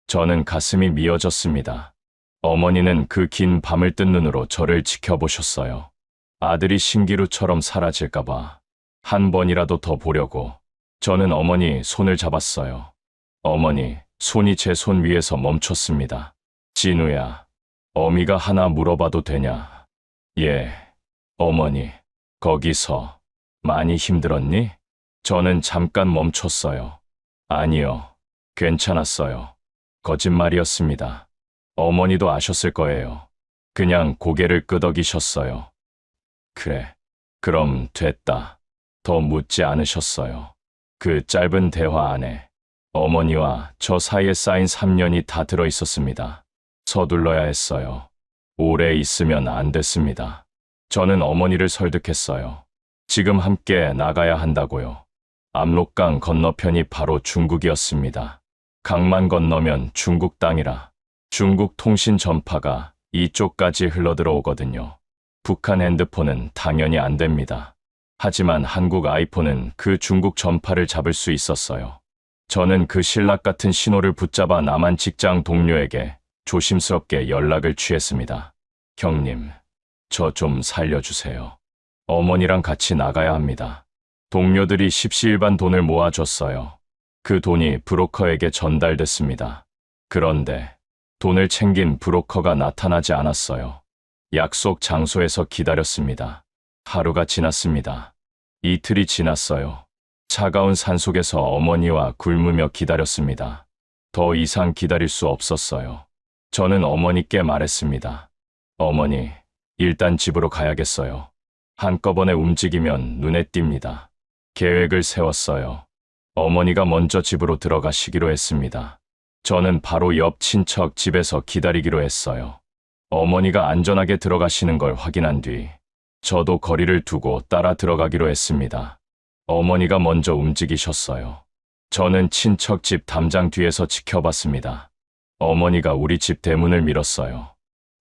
저는 가슴이 미어졌습니다. 어머니는 그 긴 밤을 뜬 눈으로 저를 지켜보셨어요. 아들이 신기루처럼 사라질까봐 한 번이라도 더 보려고. 저는 어머니 손을 잡았어요. 어머니 손이 제 손 위에서 멈췄습니다. 진우야, 어미가 하나 물어봐도 되냐? 예, 어머니, 거기서 많이 힘들었니? 저는 잠깐 멈췄어요. 아니요, 괜찮았어요. 거짓말이었습니다. 어머니도 아셨을 거예요. 그냥 고개를 끄덕이셨어요. 그래, 그럼 됐다. 더 묻지 않으셨어요. 그 짧은 대화 안에 어머니와 저 사이에 쌓인 3년이 다 들어 있었습니다. 서둘러야 했어요. 오래 있으면 안 됐습니다. 저는 어머니를 설득했어요. 지금 함께 나가야 한다고요. 압록강 건너편이 바로 중국이었습니다. 강만 건너면 중국 땅이라 중국 통신 전파가 이쪽까지 흘러들어오거든요. 북한 핸드폰은 당연히 안 됩니다. 하지만 한국 아이폰은 그 중국 전파를 잡을 수 있었어요. 저는 그 신락 같은 신호를 붙잡아 남한 직장 동료에게 조심스럽게 연락을 취했습니다. 형님, 저 좀 살려주세요. 어머니랑 같이 나가야 합니다. 동료들이 십시일반 돈을 모아줬어요. 그 돈이 브로커에게 전달됐습니다. 그런데 돈을 챙긴 브로커가 나타나지 않았어요. 약속 장소에서 기다렸습니다. 하루가 지났습니다. 이틀이 지났어요. 차가운 산속에서 어머니와 굶으며 기다렸습니다. 더 이상 기다릴 수 없었어요. 저는 어머니께 말했습니다. 어머니, 일단 집으로 가야겠어요. 한꺼번에 움직이면 눈에 띕니다. 계획을 세웠어요. 어머니가 먼저 집으로 들어가시기로 했습니다. 저는 바로 옆 친척 집에서 기다리기로 했어요. 어머니가 안전하게 들어가시는 걸 확인한 뒤 저도 거리를 두고 따라 들어가기로 했습니다. 어머니가 먼저 움직이셨어요. 저는 친척 집 담장 뒤에서 지켜봤습니다. 어머니가 우리 집 대문을 밀었어요.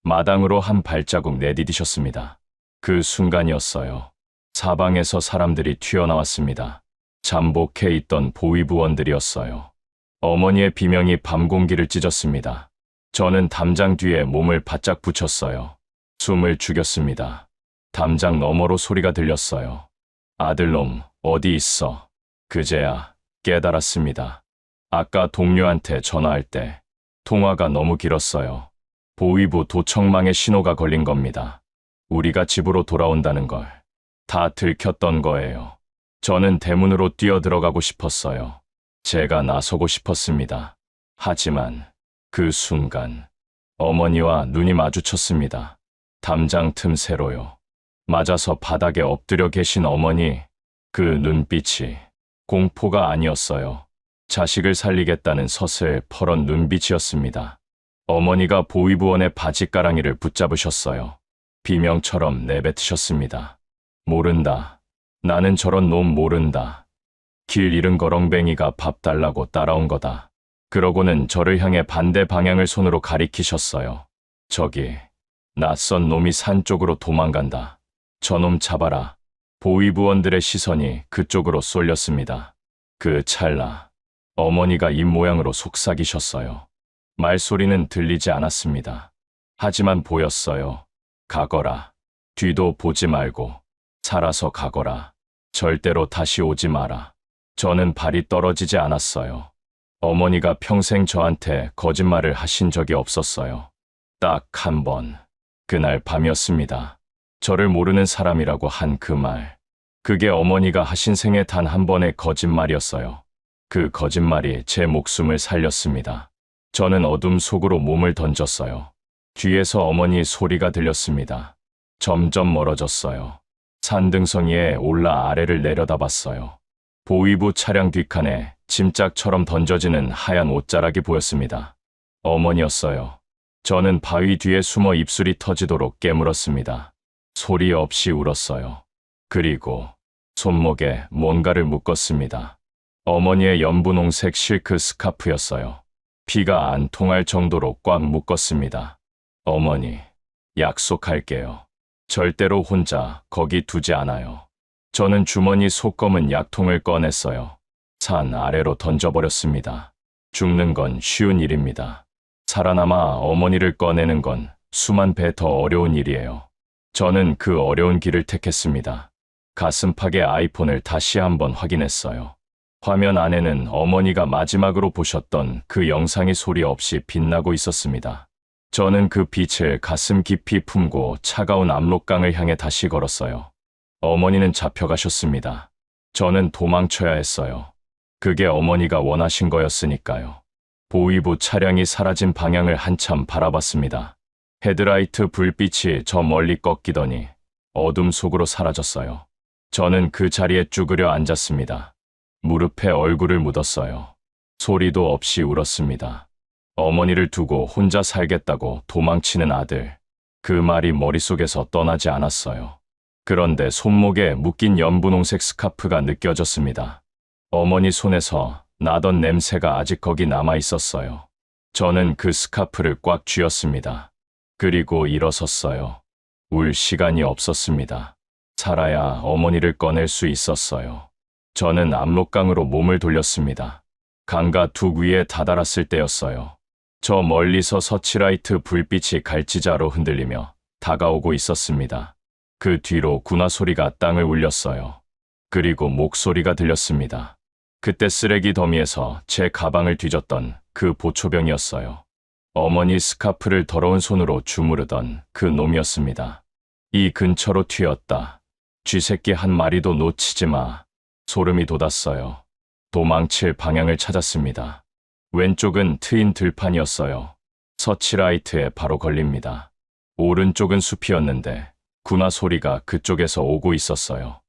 마당으로 한 발자국 내디디셨습니다. 그 순간이었어요. 사방에서 사람들이 튀어나왔습니다. 잠복해 있던 보위부원들이었어요. 어머니의 비명이 밤 공기를 찢었습니다. 저는 담장 뒤에 몸을 바짝 붙였어요. 숨을 죽였습니다. 담장 너머로 소리가 들렸어요. 아들놈, 어디 있어? 그제야 깨달았습니다. 아까 동료한테 전화할 때 통화가 너무 길었어요. 보위부 도청망에 신호가 걸린 겁니다. 우리가 집으로 돌아온다는 걸 다 들켰던 거예요. 저는 대문으로 뛰어들어가고 싶었어요. 제가 나서고 싶었습니다. 하지만 그 순간 어머니와 눈이 마주쳤습니다. 담장 틈새로요. 맞아서 바닥에 엎드려 계신 어머니, 그 눈빛이 공포가 아니었어요. 자식을 살리겠다는 서슬퍼런 눈빛이었습니다. 어머니가 보위부원의 바지가랑이를 붙잡으셨어요. 비명처럼 내뱉으셨습니다. 모른다. 나는 저런 놈 모른다. 길 잃은 거렁뱅이가 밥 달라고 따라온 거다. 그러고는 저를 향해 반대 방향을 손으로 가리키셨어요. 저기, 낯선 놈이 산 쪽으로 도망간다. 저놈 잡아라. 보위부원들의 시선이 그쪽으로 쏠렸습니다. 그 찰나, 어머니가 입모양으로 속삭이셨어요. 말소리는 들리지 않았습니다. 하지만 보였어요. 가거라. 뒤도 보지 말고 살아서 가거라. 절대로 다시 오지 마라. 저는 발이 떨어지지 않았어요. 어머니가 평생 저한테 거짓말을 하신 적이 없었어요. 딱 한 번. 그날 밤이었습니다. 저를 모르는 사람이라고 한 그 말. 그게 어머니가 하신 생애 단 한 번의 거짓말이었어요. 그 거짓말이 제 목숨을 살렸습니다. 저는 어둠 속으로 몸을 던졌어요. 뒤에서 어머니 소리가 들렸습니다. 점점 멀어졌어요. 산등성이에 올라 아래를 내려다봤어요. 보위부 차량 뒷칸에 짐짝처럼 던져지는 하얀 옷자락이 보였습니다. 어머니였어요. 저는 바위 뒤에 숨어 입술이 터지도록 깨물었습니다. 소리 없이 울었어요. 그리고 손목에 뭔가를 묶었습니다. 어머니의 연분홍색 실크 스카프였어요. 피가 안 통할 정도로 꽉 묶었습니다. 어머니, 약속할게요. 절대로 혼자 거기 두지 않아요. 저는 주머니 속 검은 약통을 꺼냈어요. 산 아래로 던져버렸습니다. 죽는 건 쉬운 일입니다. 살아남아 어머니를 꺼내는 건 수만 배 더 어려운 일이에요. 저는 그 어려운 길을 택했습니다. 가슴팍에 아이폰을 다시 한번 확인했어요. 화면 안에는 어머니가 마지막으로 보셨던 그 영상이 소리 없이 빛나고 있었습니다. 저는 그 빛을 가슴 깊이 품고 차가운 압록강을 향해 다시 걸었어요. 어머니는 잡혀가셨습니다. 저는 도망쳐야 했어요. 그게 어머니가 원하신 거였으니까요. 보위부 차량이 사라진 방향을 한참 바라봤습니다. 헤드라이트 불빛이 저 멀리 꺾이더니 어둠 속으로 사라졌어요. 저는 그 자리에 쭈그려 앉았습니다. 무릎에 얼굴을 묻었어요. 소리도 없이 울었습니다. 어머니를 두고 혼자 살겠다고 도망치는 아들. 그 말이 머릿속에서 떠나지 않았어요. 그런데 손목에 묶인 연분홍색 스카프가 느껴졌습니다. 어머니 손에서 나던 냄새가 아직 거기 남아 있었어요. 저는 그 스카프를 꽉 쥐었습니다. 그리고 일어섰어요. 울 시간이 없었습니다. 살아야 어머니를 꺼낼 수 있었어요. 저는 압록강으로 몸을 돌렸습니다. 강가 둑 위에 다다랐을 때였어요. 저 멀리서 서치라이트 불빛이 갈치자로 흔들리며 다가오고 있었습니다. 그 뒤로 군화 소리가 땅을 울렸어요. 그리고 목소리가 들렸습니다. 그때 쓰레기 더미에서 제 가방을 뒤졌던 그 보초병이었어요. 어머니 스카프를 더러운 손으로 주무르던 그 놈이었습니다. 이 근처로 튀었다. 쥐새끼 한 마리도 놓치지 마. 소름이 돋았어요. 도망칠 방향을 찾았습니다. 왼쪽은 트인 들판이었어요. 서치라이트에 바로 걸립니다. 오른쪽은 숲이었는데 군화 소리가 그쪽에서 오고 있었어요.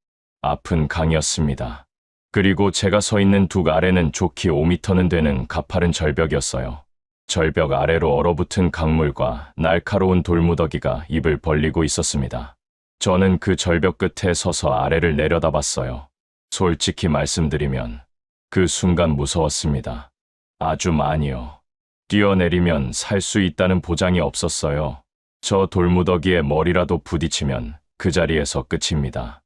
앞은 강이었습니다. 그리고 제가 서 있는 둑 아래는 좋기 5m는 되는 가파른 절벽이었어요. 절벽 아래로 얼어붙은 강물과 날카로운 돌무더기가 입을 벌리고 있었습니다. 저는 그 절벽 끝에 서서 아래를 내려다봤어요. 솔직히 말씀드리면 그 순간 무서웠습니다. 아주 많이요. 뛰어내리면 살 수 있다는 보장이 없었어요. 저 돌무더기에 머리라도 부딪히면 그 자리에서 끝입니다.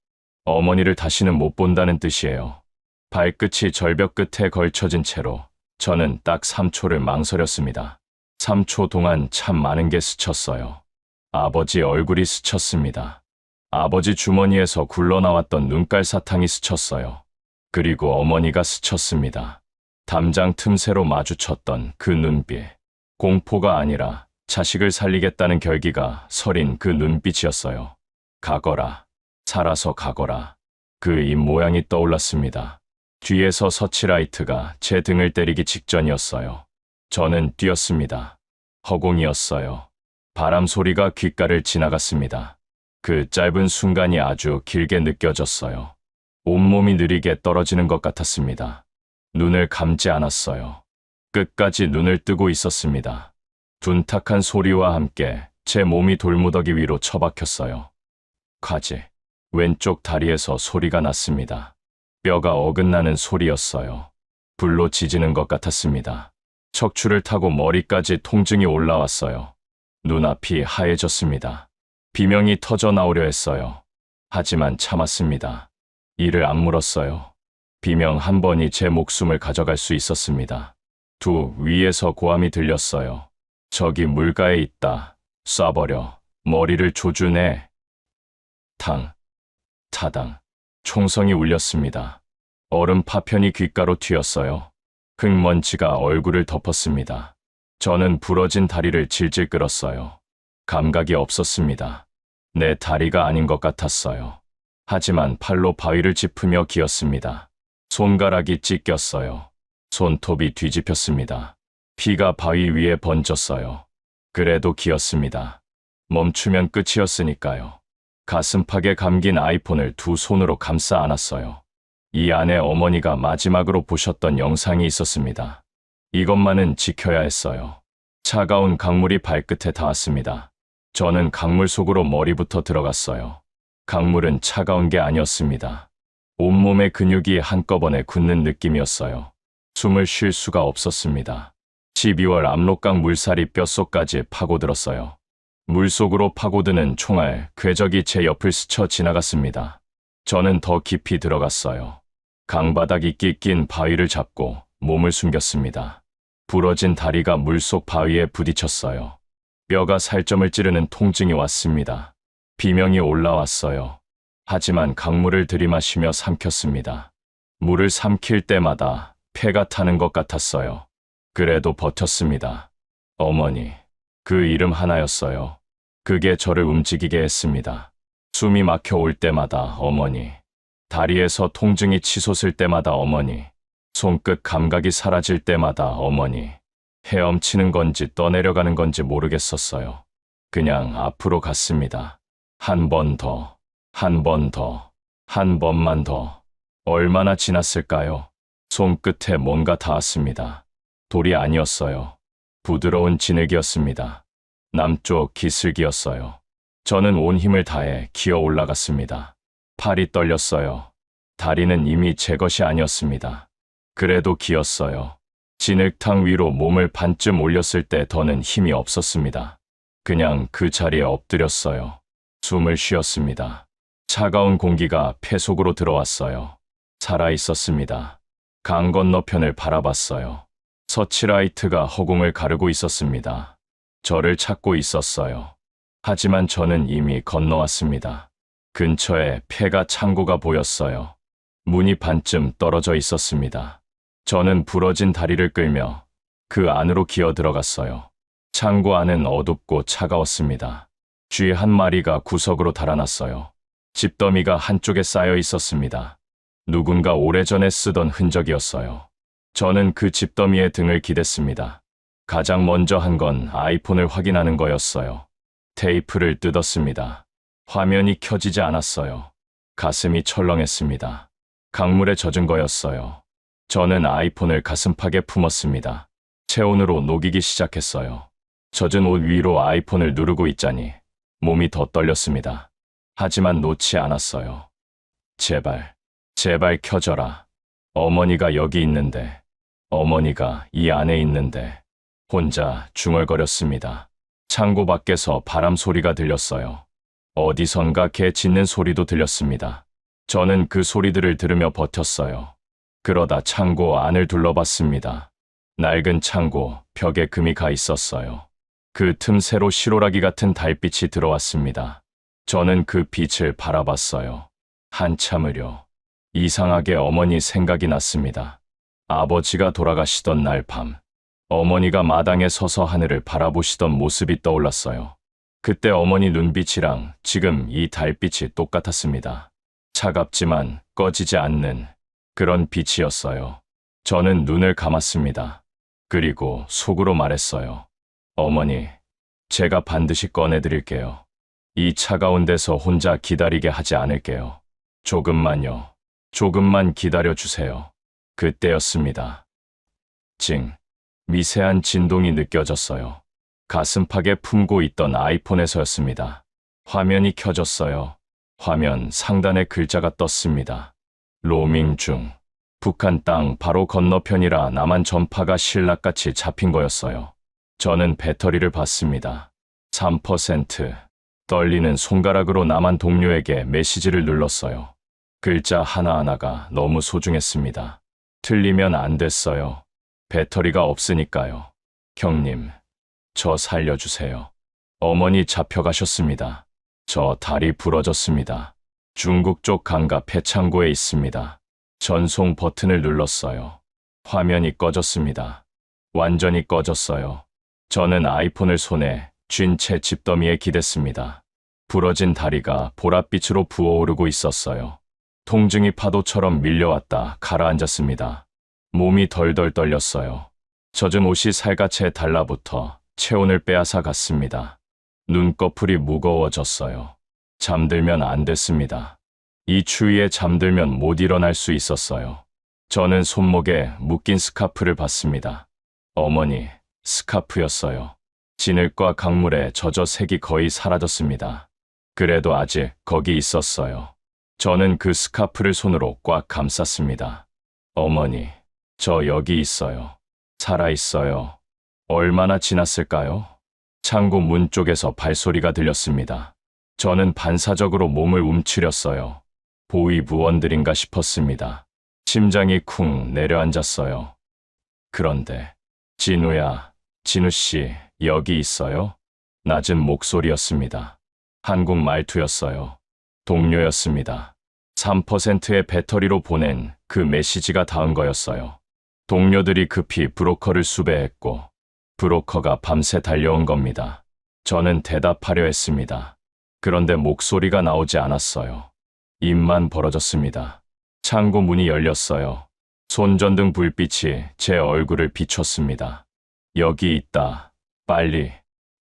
어머니를 다시는 못 본다는 뜻이에요. 발끝이 절벽 끝에 걸쳐진 채로 저는 딱 3초를 망설였습니다. 3초 동안 참 많은 게 스쳤어요. 아버지 얼굴이 스쳤습니다. 아버지 주머니에서 굴러나왔던 눈깔 사탕이 스쳤어요. 그리고 어머니가 스쳤습니다. 담장 틈새로 마주쳤던 그 눈빛. 공포가 아니라 자식을 살리겠다는 결기가 서린 그 눈빛이었어요. 가거라. 살아서 가거라. 그 입 모양이 떠올랐습니다. 뒤에서 서치라이트가 제 등을 때리기 직전이었어요. 저는 뛰었습니다. 허공이었어요. 바람 소리가 귓가를 지나갔습니다. 그 짧은 순간이 아주 길게 느껴졌어요. 온몸이 느리게 떨어지는 것 같았습니다. 눈을 감지 않았어요. 끝까지 눈을 뜨고 있었습니다. 둔탁한 소리와 함께 제 몸이 돌무더기 위로 처박혔어요. 가지. 왼쪽 다리에서 소리가 났습니다. 뼈가 어긋나는 소리였어요. 불로 지지는 것 같았습니다. 척추를 타고 머리까지 통증이 올라왔어요. 눈앞이 하얘졌습니다. 비명이 터져 나오려 했어요. 하지만 참았습니다. 이를 안 물었어요. 비명 한 번이 제 목숨을 가져갈 수 있었습니다. 두 위에서 고함이 들렸어요. 저기 물가에 있다. 쏴버려. 머리를 조준해. 탕. 타당. 총성이 울렸습니다. 얼음 파편이 귓가로 튀었어요. 흙먼지가 얼굴을 덮었습니다. 저는 부러진 다리를 질질 끌었어요. 감각이 없었습니다. 내 다리가 아닌 것 같았어요. 하지만 팔로 바위를 짚으며 기었습니다. 손가락이 찢겼어요. 손톱이 뒤집혔습니다. 피가 바위 위에 번졌어요. 그래도 기었습니다. 멈추면 끝이었으니까요. 가슴팍에 감긴 아이폰을 두 손으로 감싸 안았어요. 이 안에 어머니가 마지막으로 보셨던 영상이 있었습니다. 이것만은 지켜야 했어요. 차가운 강물이 발끝에 닿았습니다. 저는 강물 속으로 머리부터 들어갔어요. 강물은 차가운 게 아니었습니다. 온몸의 근육이 한꺼번에 굳는 느낌이었어요. 숨을 쉴 수가 없었습니다. 12월 압록강 물살이 뼛속까지 파고들었어요. 물속으로 파고드는 총알, 궤적이 제 옆을 스쳐 지나갔습니다. 저는 더 깊이 들어갔어요. 강바닥이 낀 바위를 잡고 몸을 숨겼습니다. 부러진 다리가 물속 바위에 부딪혔어요. 뼈가 살점을 찌르는 통증이 왔습니다. 비명이 올라왔어요. 하지만 강물을 들이마시며 삼켰습니다. 물을 삼킬 때마다 폐가 타는 것 같았어요. 그래도 버텼습니다. 어머니. 그 이름 하나였어요. 그게 저를 움직이게 했습니다. 숨이 막혀 올 때마다 어머니. 다리에서 통증이 치솟을 때마다 어머니. 손끝 감각이 사라질 때마다 어머니. 헤엄치는 건지 떠내려가는 건지 모르겠었어요. 그냥 앞으로 갔습니다. 한 번 더, 한 번 더, 한 번만 더. 얼마나 지났을까요? 손끝에 뭔가 닿았습니다. 돌이 아니었어요. 부드러운 진흙이었습니다. 남쪽 기슭이었어요. 저는 온 힘을 다해 기어 올라갔습니다. 팔이 떨렸어요. 다리는 이미 제 것이 아니었습니다. 그래도 기었어요. 진흙탕 위로 몸을 반쯤 올렸을 때 더는 힘이 없었습니다. 그냥 그 자리에 엎드렸어요. 숨을 쉬었습니다. 차가운 공기가 폐 속으로 들어왔어요. 살아 있었습니다. 강 건너편을 바라봤어요. 서치라이트가 허공을 가르고 있었습니다. 저를 찾고 있었어요. 하지만 저는 이미 건너왔습니다. 근처에 폐가 창고가 보였어요. 문이 반쯤 떨어져 있었습니다. 저는 부러진 다리를 끌며 그 안으로 기어 들어갔어요. 창고 안은 어둡고 차가웠습니다. 쥐 한 마리가 구석으로 달아났어요. 집더미가 한쪽에 쌓여 있었습니다. 누군가 오래전에 쓰던 흔적이었어요. 저는 그 집더미의 등을 기댔습니다. 가장 먼저 한 건 아이폰을 확인하는 거였어요. 테이프를 뜯었습니다. 화면이 켜지지 않았어요. 가슴이 철렁했습니다. 강물에 젖은 거였어요. 저는 아이폰을 가슴팍에 품었습니다. 체온으로 녹이기 시작했어요. 젖은 옷 위로 아이폰을 누르고 있자니 몸이 더 떨렸습니다. 하지만 놓지 않았어요. 제발, 제발 켜져라. 어머니가 여기 있는데, 어머니가 이 안에 있는데. 혼자 중얼거렸습니다. 창고 밖에서 바람 소리가 들렸어요. 어디선가 개 짖는 소리도 들렸습니다. 저는 그 소리들을 들으며 버텼어요. 그러다 창고 안을 둘러봤습니다. 낡은 창고, 벽에 금이 가 있었어요. 그 틈새로 실오라기 같은 달빛이 들어왔습니다. 저는 그 빛을 바라봤어요. 한참을요. 이상하게 어머니 생각이 났습니다. 아버지가 돌아가시던 날 밤, 어머니가 마당에 서서 하늘을 바라보시던 모습이 떠올랐어요. 그때 어머니 눈빛이랑 지금 이 달빛이 똑같았습니다. 차갑지만 꺼지지 않는 그런 빛이었어요. 저는 눈을 감았습니다. 그리고 속으로 말했어요. 어머니, 제가 반드시 꺼내드릴게요. 이 차가운 데서 혼자 기다리게 하지 않을게요. 조금만요. 조금만 기다려 주세요. 그때였습니다. 징. 미세한 진동이 느껴졌어요. 가슴팍에 품고 있던 아이폰에서였습니다. 화면이 켜졌어요. 화면 상단에 글자가 떴습니다. 로밍 중. 북한 땅 바로 건너편이라 나만 전파가 신락같이 잡힌 거였어요. 저는 배터리를 봤습니다. 3%. 떨리는 손가락으로 남한 동료에게 메시지를 눌렀어요. 글자 하나하나가 너무 소중했습니다. 틀리면 안 됐어요. 배터리가 없으니까요. 형님, 저 살려주세요. 어머니 잡혀가셨습니다. 저 다리 부러졌습니다. 중국 쪽 강가 폐창고에 있습니다. 전송 버튼을 눌렀어요. 화면이 꺼졌습니다. 완전히 꺼졌어요. 저는 아이폰을 손에 쥔 채 집더미에 기댔습니다. 부러진 다리가 보랏빛으로 부어오르고 있었어요. 통증이 파도처럼 밀려왔다 가라앉았습니다. 몸이 덜덜 떨렸어요. 젖은 옷이 살갗에 달라붙어 체온을 빼앗아 갔습니다. 눈꺼풀이 무거워졌어요. 잠들면 안 됐습니다. 이 추위에 잠들면 못 일어날 수 있었어요. 저는 손목에 묶인 스카프를 봤습니다. 어머니, 스카프였어요. 진흙과 강물에 젖어 색이 거의 사라졌습니다. 그래도 아직 거기 있었어요. 저는 그 스카프를 손으로 꽉 감쌌습니다. 어머니, 저 여기 있어요. 살아있어요. 얼마나 지났을까요? 창고 문 쪽에서 발소리가 들렸습니다. 저는 반사적으로 몸을 움츠렸어요. 보위부원들인가 싶었습니다. 심장이 쿵 내려앉았어요. 그런데 진우야, 진우씨, 여기 있어요? 낮은 목소리였습니다. 한국 말투였어요. 동료였습니다. 3%의 배터리로 보낸 그 메시지가 닿은 거였어요. 동료들이 급히 브로커를 수배했고 브로커가 밤새 달려온 겁니다. 저는 대답하려 했습니다. 그런데 목소리가 나오지 않았어요. 입만 벌어졌습니다. 창고 문이 열렸어요. 손전등 불빛이 제 얼굴을 비췄습니다. 여기 있다. 빨리.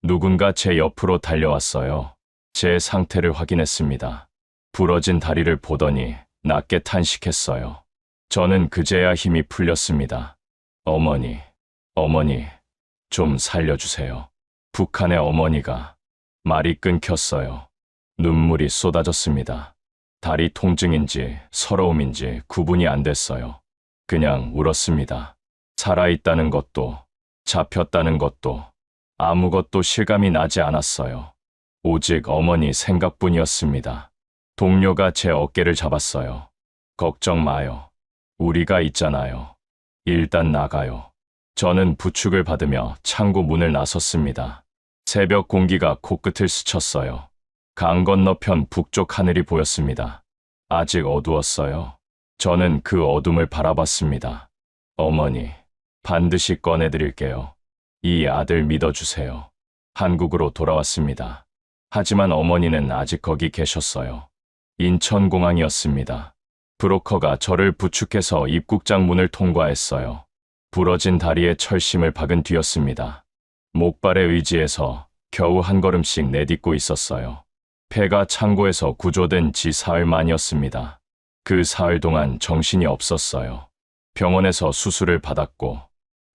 누군가 제 옆으로 달려왔어요. 제 상태를 확인했습니다. 부러진 다리를 보더니 낮게 탄식했어요. 저는 그제야 힘이 풀렸습니다. 어머니, 좀 살려주세요. 북한의 어머니가. 말이 끊겼어요. 눈물이 쏟아졌습니다. 다리 통증인지 서러움인지 구분이 안 됐어요. 그냥 울었습니다. 살아있다는 것도, 잡혔다는 것도, 아무것도 실감이 나지 않았어요. 오직 어머니 생각뿐이었습니다. 동료가 제 어깨를 잡았어요. 걱정 마요. 우리가 있잖아요. 일단 나가요. 저는 부축을 받으며 창고 문을 나섰습니다. 새벽 공기가 코끝을 스쳤어요. 강 건너편 북쪽 하늘이 보였습니다. 아직 어두웠어요. 저는 그 어둠을 바라봤습니다. 어머니, 반드시 꺼내드릴게요. 이 아들 믿어주세요. 한국으로 돌아왔습니다. 하지만 어머니는 아직 거기 계셨어요. 인천공항이었습니다. 브로커가 저를 부축해서 입국장 문을 통과했어요. 부러진 다리에 철심을 박은 뒤였습니다. 목발의 의지에서 겨우 한 걸음씩 내딛고 있었어요. 폐가 창고에서 구조된 지 사흘 만이었습니다. 그 사흘 동안 정신이 없었어요. 병원에서 수술을 받았고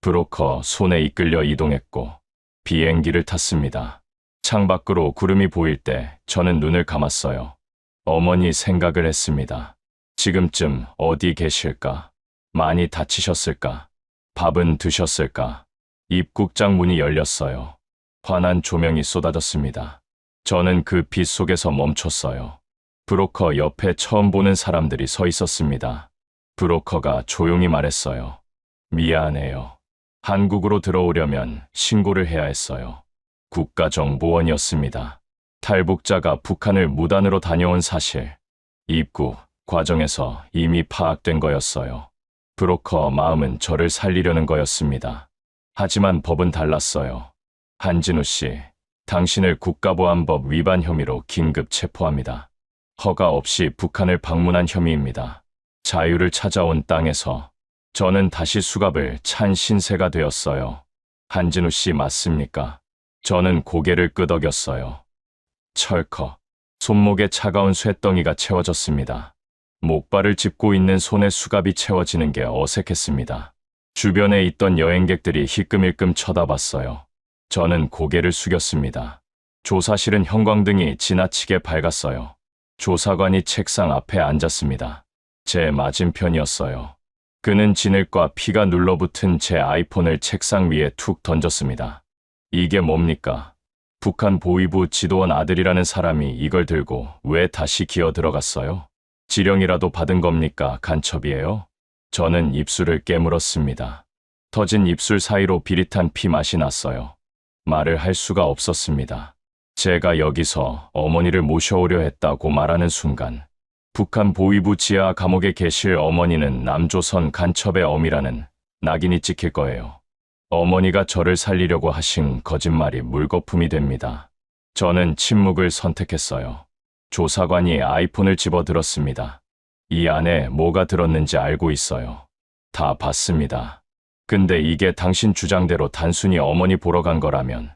브로커 손에 이끌려 이동했고 비행기를 탔습니다. 창밖으로 구름이 보일 때 저는 눈을 감았어요. 어머니 생각을 했습니다. 지금쯤 어디 계실까? 많이 다치셨을까? 밥은 드셨을까? 입국장 문이 열렸어요. 환한 조명이 쏟아졌습니다. 저는 그 빛 속에서 멈췄어요. 브로커 옆에 처음 보는 사람들이 서 있었습니다. 브로커가 조용히 말했어요. 미안해요. 한국으로 들어오려면 신고를 해야 했어요. 국가정보원이었습니다. 탈북자가 북한을 무단으로 다녀온 사실, 입국 과정에서 이미 파악된 거였어요. 브로커 마음은 저를 살리려는 거였습니다. 하지만 법은 달랐어요. 한진우 씨, 당신을 국가보안법 위반 혐의로 긴급 체포합니다. 허가 없이 북한을 방문한 혐의입니다. 자유를 찾아온 땅에서 저는 다시 수갑을 찬 신세가 되었어요. 한진우 씨 맞습니까? 저는 고개를 끄덕였어요. 철컥. 손목에 차가운 쇳덩이가 채워졌습니다. 목발을 짚고 있는 손에 수갑이 채워지는 게 어색했습니다. 주변에 있던 여행객들이 힐끔힐끔 쳐다봤어요. 저는 고개를 숙였습니다. 조사실은 형광등이 지나치게 밝았어요. 조사관이 책상 앞에 앉았습니다. 제 맞은편이었어요. 그는 진흙과 피가 눌러붙은 제 아이폰을 책상 위에 툭 던졌습니다. 이게 뭡니까? 북한 보위부 지도원 아들이라는 사람이 이걸 들고 왜 다시 기어 들어갔어요? 지령이라도 받은 겁니까? 간첩이에요? 저는 입술을 깨물었습니다. 터진 입술 사이로 비릿한 피 맛이 났어요. 말을 할 수가 없었습니다. 제가 여기서 어머니를 모셔오려 했다고 말하는 순간 북한 보위부 지하 감옥에 계실 어머니는 남조선 간첩의 어미라는 낙인이 찍힐 거예요. 어머니가 저를 살리려고 하신 거짓말이 물거품이 됩니다. 저는 침묵을 선택했어요. 조사관이 아이폰을 집어들었습니다. 이 안에 뭐가 들었는지 알고 있어요. 다 봤습니다. 근데 이게 당신 주장대로 단순히 어머니 보러 간 거라면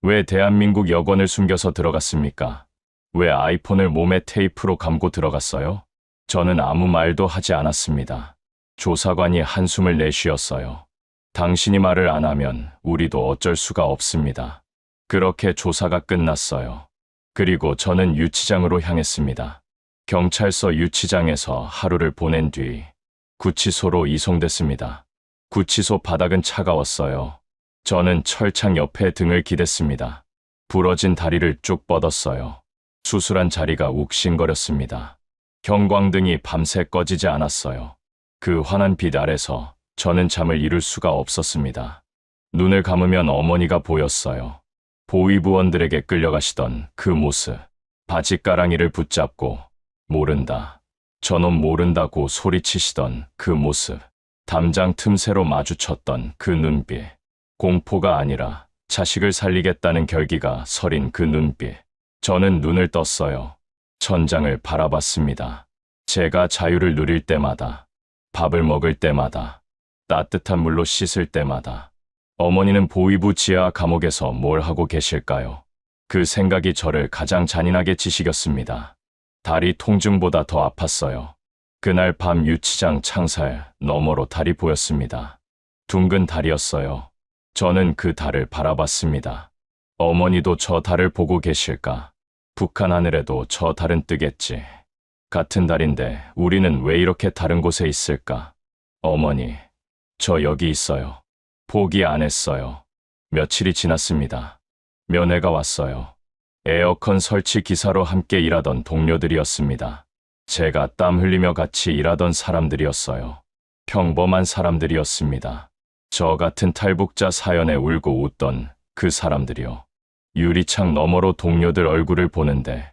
왜 대한민국 여권을 숨겨서 들어갔습니까? 왜 아이폰을 몸에 테이프로 감고 들어갔어요? 저는 아무 말도 하지 않았습니다. 조사관이 한숨을 내쉬었어요. 당신이 말을 안 하면 우리도 어쩔 수가 없습니다. 그렇게 조사가 끝났어요. 그리고 저는 유치장으로 향했습니다. 경찰서 유치장에서 하루를 보낸 뒤 구치소로 이송됐습니다. 구치소 바닥은 차가웠어요. 저는 철창 옆에 등을 기댔습니다. 부러진 다리를 쭉 뻗었어요. 수술한 자리가 욱신거렸습니다. 형광등이 밤새 꺼지지 않았어요. 그 환한 빛 아래서 저는 잠을 이룰 수가 없었습니다. 눈을 감으면 어머니가 보였어요. 보위부원들에게 끌려가시던 그 모습. 바지가랑이를 붙잡고 모른다. 저놈 모른다고 소리치시던 그 모습. 담장 틈새로 마주쳤던 그 눈빛. 공포가 아니라 자식을 살리겠다는 결기가 서린 그 눈빛. 저는 눈을 떴어요. 천장을 바라봤습니다. 제가 자유를 누릴 때마다, 밥을 먹을 때마다, 따뜻한 물로 씻을 때마다 어머니는 보위부 지하 감옥에서 뭘 하고 계실까요? 그 생각이 저를 가장 잔인하게 지식였습니다. 다리 통증보다 더 아팠어요. 그날 밤 유치장 창살 너머로 달이 보였습니다. 둥근 달이었어요. 저는 그 달을 바라봤습니다. 어머니도 저 달을 보고 계실까? 북한 하늘에도 저 달은 뜨겠지. 같은 달인데 우리는 왜 이렇게 다른 곳에 있을까? 어머니, 저 여기 있어요. 포기 안 했어요. 며칠이 지났습니다. 면회가 왔어요. 에어컨 설치 기사로 함께 일하던 동료들이었습니다. 제가 땀 흘리며 같이 일하던 사람들이었어요. 평범한 사람들이었습니다. 저 같은 탈북자 사연에 울고 웃던 그 사람들이요. 유리창 너머로 동료들 얼굴을 보는데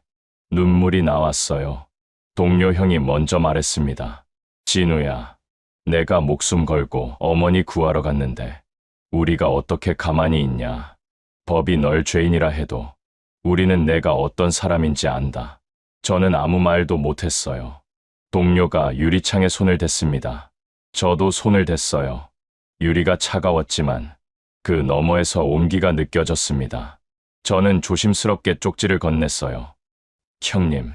눈물이 나왔어요. 동료 형이 먼저 말했습니다. 진우야, 내가 목숨 걸고 어머니 구하러 갔는데 우리가 어떻게 가만히 있냐. 법이 널 죄인이라 해도 우리는 내가 어떤 사람인지 안다. 저는 아무 말도 못했어요. 동료가 유리창에 손을 댔습니다. 저도 손을 댔어요. 유리가 차가웠지만 그 너머에서 온기가 느껴졌습니다. 저는 조심스럽게 쪽지를 건넸어요. 형님,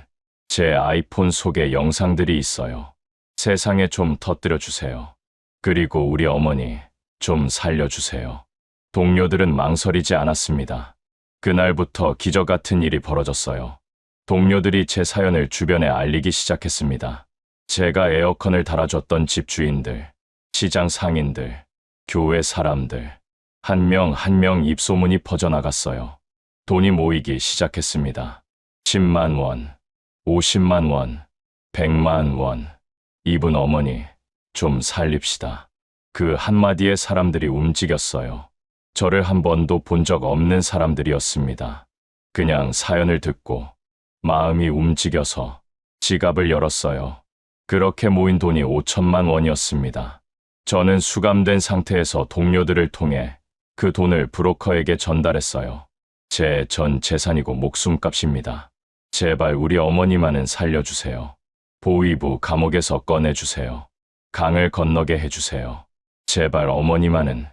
제 아이폰 속에 영상들이 있어요. 세상에 좀 터뜨려 주세요. 그리고 우리 어머니 좀 살려주세요. 동료들은 망설이지 않았습니다. 그날부터 기적 같은 일이 벌어졌어요. 동료들이 제 사연을 주변에 알리기 시작했습니다. 제가 에어컨을 달아줬던 집주인들, 시장 상인들, 교회 사람들, 한 명 한 명 입소문이 퍼져나갔어요. 돈이 모이기 시작했습니다. 10만 원, 50만 원, 100만 원. 이분 어머니, 좀 살립시다. 그 한마디에 사람들이 움직였어요. 저를 한 번도 본 적 없는 사람들이었습니다. 그냥 사연을 듣고 마음이 움직여서 지갑을 열었어요. 그렇게 모인 돈이 5천만 원이었습니다. 저는 수감된 상태에서 동료들을 통해 그 돈을 브로커에게 전달했어요. 제 전 재산이고 목숨값입니다. 제발 우리 어머니만은 살려주세요. 보위부 감옥에서 꺼내주세요. 강을 건너게 해주세요. 제발 어머니만은.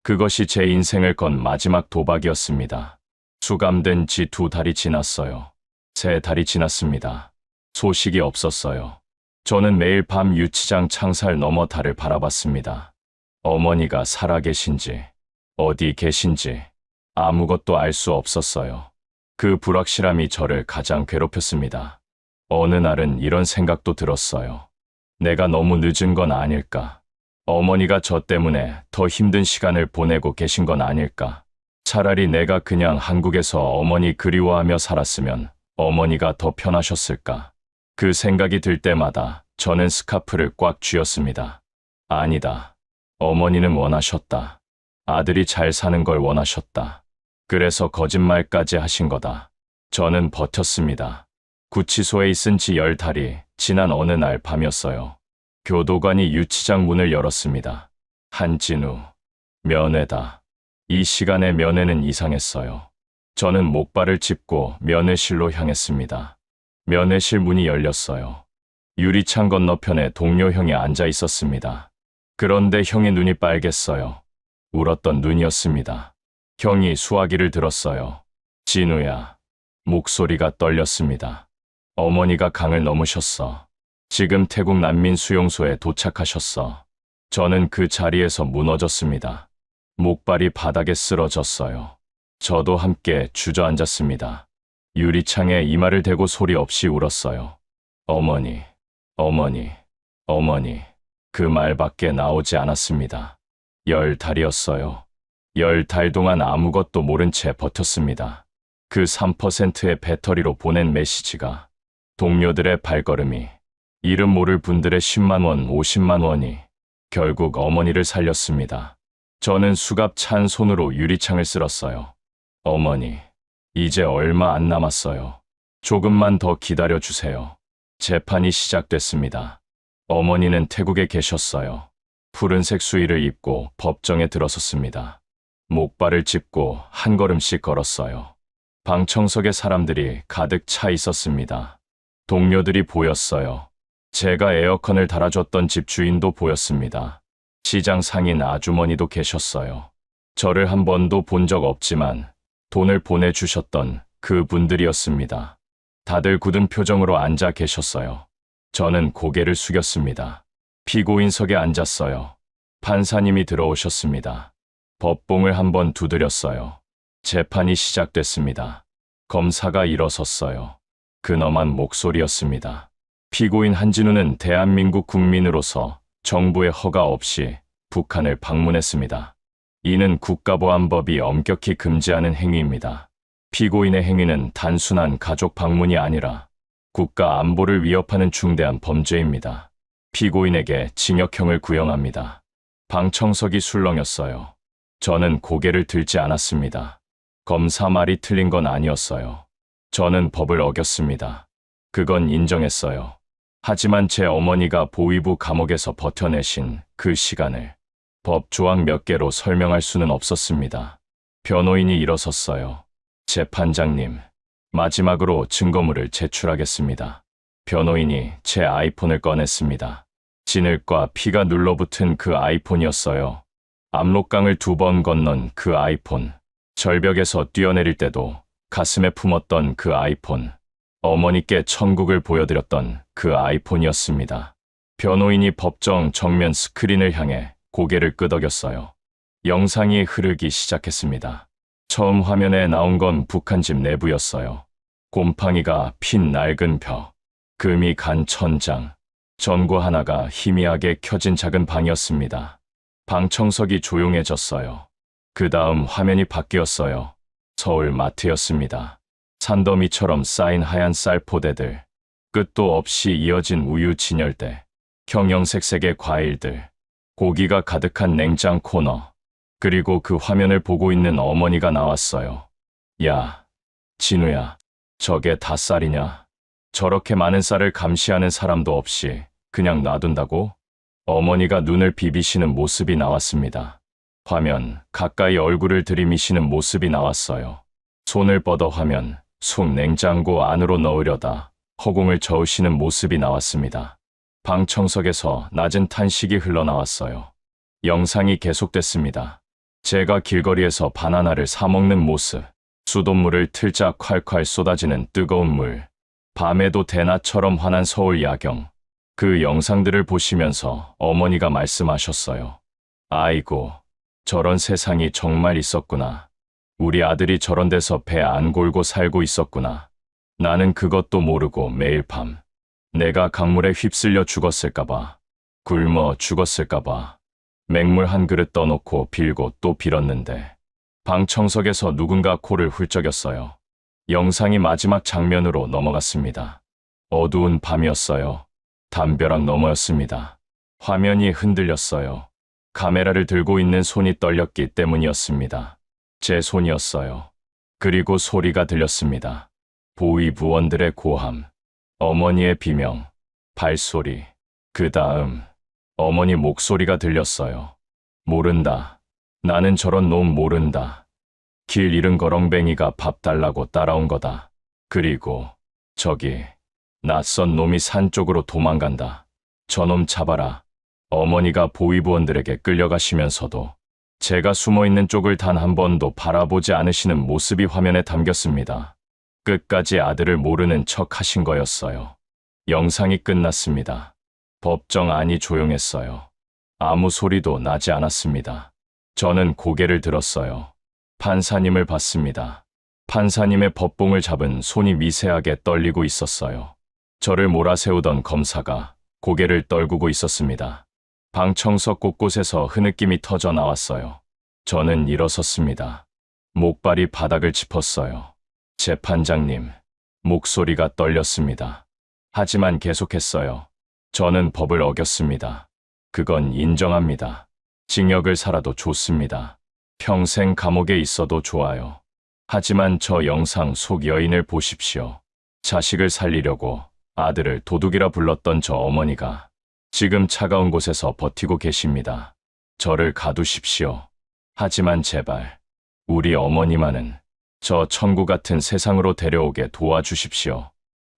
그것이 제 인생을 건 마지막 도박이었습니다. 수감된 지 2달이 지났어요. 3달이 지났습니다. 소식이 없었어요. 저는 매일 밤 유치장 창살 너머 달을 바라봤습니다. 어머니가 살아계신지, 어디 계신지 아무것도 알 수 없었어요. 그 불확실함이 저를 가장 괴롭혔습니다. 어느 날은 이런 생각도 들었어요. 내가 너무 늦은 건 아닐까? 어머니가 저 때문에 더 힘든 시간을 보내고 계신 건 아닐까? 차라리 내가 그냥 한국에서 어머니 그리워하며 살았으면 어머니가 더 편하셨을까? 그 생각이 들 때마다 저는 스카프를 꽉 쥐었습니다. 아니다. 어머니는 원하셨다. 아들이 잘 사는 걸 원하셨다. 그래서 거짓말까지 하신 거다. 저는 버텼습니다. 구치소에 있은 지 10달이 지난 어느 날 밤이었어요. 교도관이 유치장 문을 열었습니다. 한진우, 면회다. 이 시간에 면회는 이상했어요. 저는 목발을 짚고 면회실로 향했습니다. 면회실 문이 열렸어요. 유리창 건너편에 동료 형이 앉아 있었습니다. 그런데 형의 눈이 빨갰어요. 울었던 눈이었습니다. 형이 수화기를 들었어요. 진우야. 목소리가 떨렸습니다. 어머니가 강을 넘으셨어. 지금 태국 난민 수용소에 도착하셨어. 저는 그 자리에서 무너졌습니다. 목발이 바닥에 쓰러졌어요. 저도 함께 주저앉았습니다. 유리창에 이마를 대고 소리 없이 울었어요. 어머니, 어머니, 어머니. 그 말밖에 나오지 않았습니다. 10달이었어요. 10달 동안 아무것도 모른 채 버텼습니다. 그 3%의 배터리로 보낸 메시지가, 동료들의 발걸음이, 이름 모를 분들의 10만 원, 50만 원이 결국 어머니를 살렸습니다. 저는 수갑 찬 손으로 유리창을 쓸었어요. 어머니, 이제 얼마 안 남았어요. 조금만 더 기다려주세요. 재판이 시작됐습니다. 어머니는 태국에 계셨어요. 푸른색 수의를 입고 법정에 들어섰습니다. 목발을 짚고 한 걸음씩 걸었어요. 방청석에 사람들이 가득 차 있었습니다. 동료들이 보였어요. 제가 에어컨을 달아줬던 집주인도 보였습니다. 시장 상인 아주머니도 계셨어요. 저를 한 번도 본 적 없지만 돈을 보내주셨던 그 분들이었습니다. 다들 굳은 표정으로 앉아 계셨어요. 저는 고개를 숙였습니다. 피고인석에 앉았어요. 판사님이 들어오셨습니다. 법봉을 한번 두드렸어요. 재판이 시작됐습니다. 검사가 일어섰어요. 근엄한 목소리였습니다. 피고인 한진우는 대한민국 국민으로서 정부의 허가 없이 북한을 방문했습니다. 이는 국가보안법이 엄격히 금지하는 행위입니다. 피고인의 행위는 단순한 가족 방문이 아니라 국가 안보를 위협하는 중대한 범죄입니다. 피고인에게 징역형을 구형합니다. 방청석이 술렁였어요. 저는 고개를 들지 않았습니다. 검사 말이 틀린 건 아니었어요. 저는 법을 어겼습니다. 그건 인정했어요. 하지만 제 어머니가 보위부 감옥에서 버텨내신 그 시간을 법 조항 몇 개로 설명할 수는 없었습니다. 변호인이 일어섰어요. 재판장님, 마지막으로 증거물을 제출하겠습니다. 변호인이 제 아이폰을 꺼냈습니다. 진흙과 피가 눌러붙은 그 아이폰이었어요. 압록강을 2번 건넌 그 아이폰. 절벽에서 뛰어내릴 때도 가슴에 품었던 그 아이폰. 어머니께 천국을 보여드렸던 그 아이폰이었습니다. 변호인이 법정 정면 스크린을 향해 고개를 끄덕였어요. 영상이 흐르기 시작했습니다. 처음 화면에 나온 건 북한 집 내부였어요. 곰팡이가 핀 낡은 벽, 금이 간 천장, 전구 하나가 희미하게 켜진 작은 방이었습니다. 방청석이 조용해졌어요. 그 다음 화면이 바뀌었어요. 서울 마트였습니다. 산더미처럼 쌓인 하얀 쌀포대들, 끝도 없이 이어진 우유 진열대, 형형색색의 과일들, 고기가 가득한 냉장 코너, 그리고 그 화면을 보고 있는 어머니가 나왔어요. 야, 진우야, 저게 다 쌀이냐? 저렇게 많은 쌀을 감시하는 사람도 없이 그냥 놔둔다고? 어머니가 눈을 비비시는 모습이 나왔습니다. 화면 가까이 얼굴을 들이미시는 모습이 나왔어요. 손을 뻗어 화면 속 냉장고 안으로 넣으려다 허공을 저으시는 모습이 나왔습니다. 방청석에서 낮은 탄식이 흘러나왔어요. 영상이 계속됐습니다. 제가 길거리에서 바나나를 사 먹는 모습, 수돗물을 틀자 콸콸 쏟아지는 뜨거운 물, 밤에도 대낮처럼 환한 서울 야경. 그 영상들을 보시면서 어머니가 말씀하셨어요. 아이고, 저런 세상이 정말 있었구나. 우리 아들이 저런 데서 배 안 골고 살고 있었구나. 나는 그것도 모르고 매일 밤 내가 강물에 휩쓸려 죽었을까봐, 굶어 죽었을까봐 맹물 한 그릇 떠놓고 빌고 또 빌었는데 방청석에서 누군가 코를 훌쩍였어요. 영상이 마지막 장면으로 넘어갔습니다. 어두운 밤이었어요. 담벼락 너머였습니다. 화면이 흔들렸어요. 카메라를 들고 있는 손이 떨렸기 때문이었습니다. 제 손이었어요. 그리고 소리가 들렸습니다. 보위부원들의 고함, 어머니의 비명, 발소리, 그 다음 어머니 목소리가 들렸어요. 모른다. 나는 저런 놈 모른다. 길 잃은 거렁뱅이가 밥 달라고 따라온 거다. 그리고 저기 낯선 놈이 산 쪽으로 도망간다. 저놈 잡아라. 어머니가 보위부원들에게 끌려가시면서도 제가 숨어있는 쪽을 단 한 번도 바라보지 않으시는 모습이 화면에 담겼습니다. 끝까지 아들을 모르는 척 하신 거였어요. 영상이 끝났습니다. 법정 안이 조용했어요. 아무 소리도 나지 않았습니다. 저는 고개를 들었어요. 판사님을 봤습니다. 판사님의 법봉을 잡은 손이 미세하게 떨리고 있었어요. 저를 몰아세우던 검사가 고개를 떨구고 있었습니다. 방청석 곳곳에서 흐느낌이 터져 나왔어요. 저는 일어섰습니다. 목발이 바닥을 짚었어요. 재판장님, 목소리가 떨렸습니다. 하지만 계속했어요. 저는 법을 어겼습니다. 그건 인정합니다. 징역을 살아도 좋습니다. 평생 감옥에 있어도 좋아요. 하지만 저 영상 속 여인을 보십시오. 자식을 살리려고 아들을 도둑이라 불렀던 저 어머니가 지금 차가운 곳에서 버티고 계십니다. 저를 가두십시오. 하지만 제발 우리 어머니만은 저 천국 같은 세상으로 데려오게 도와주십시오.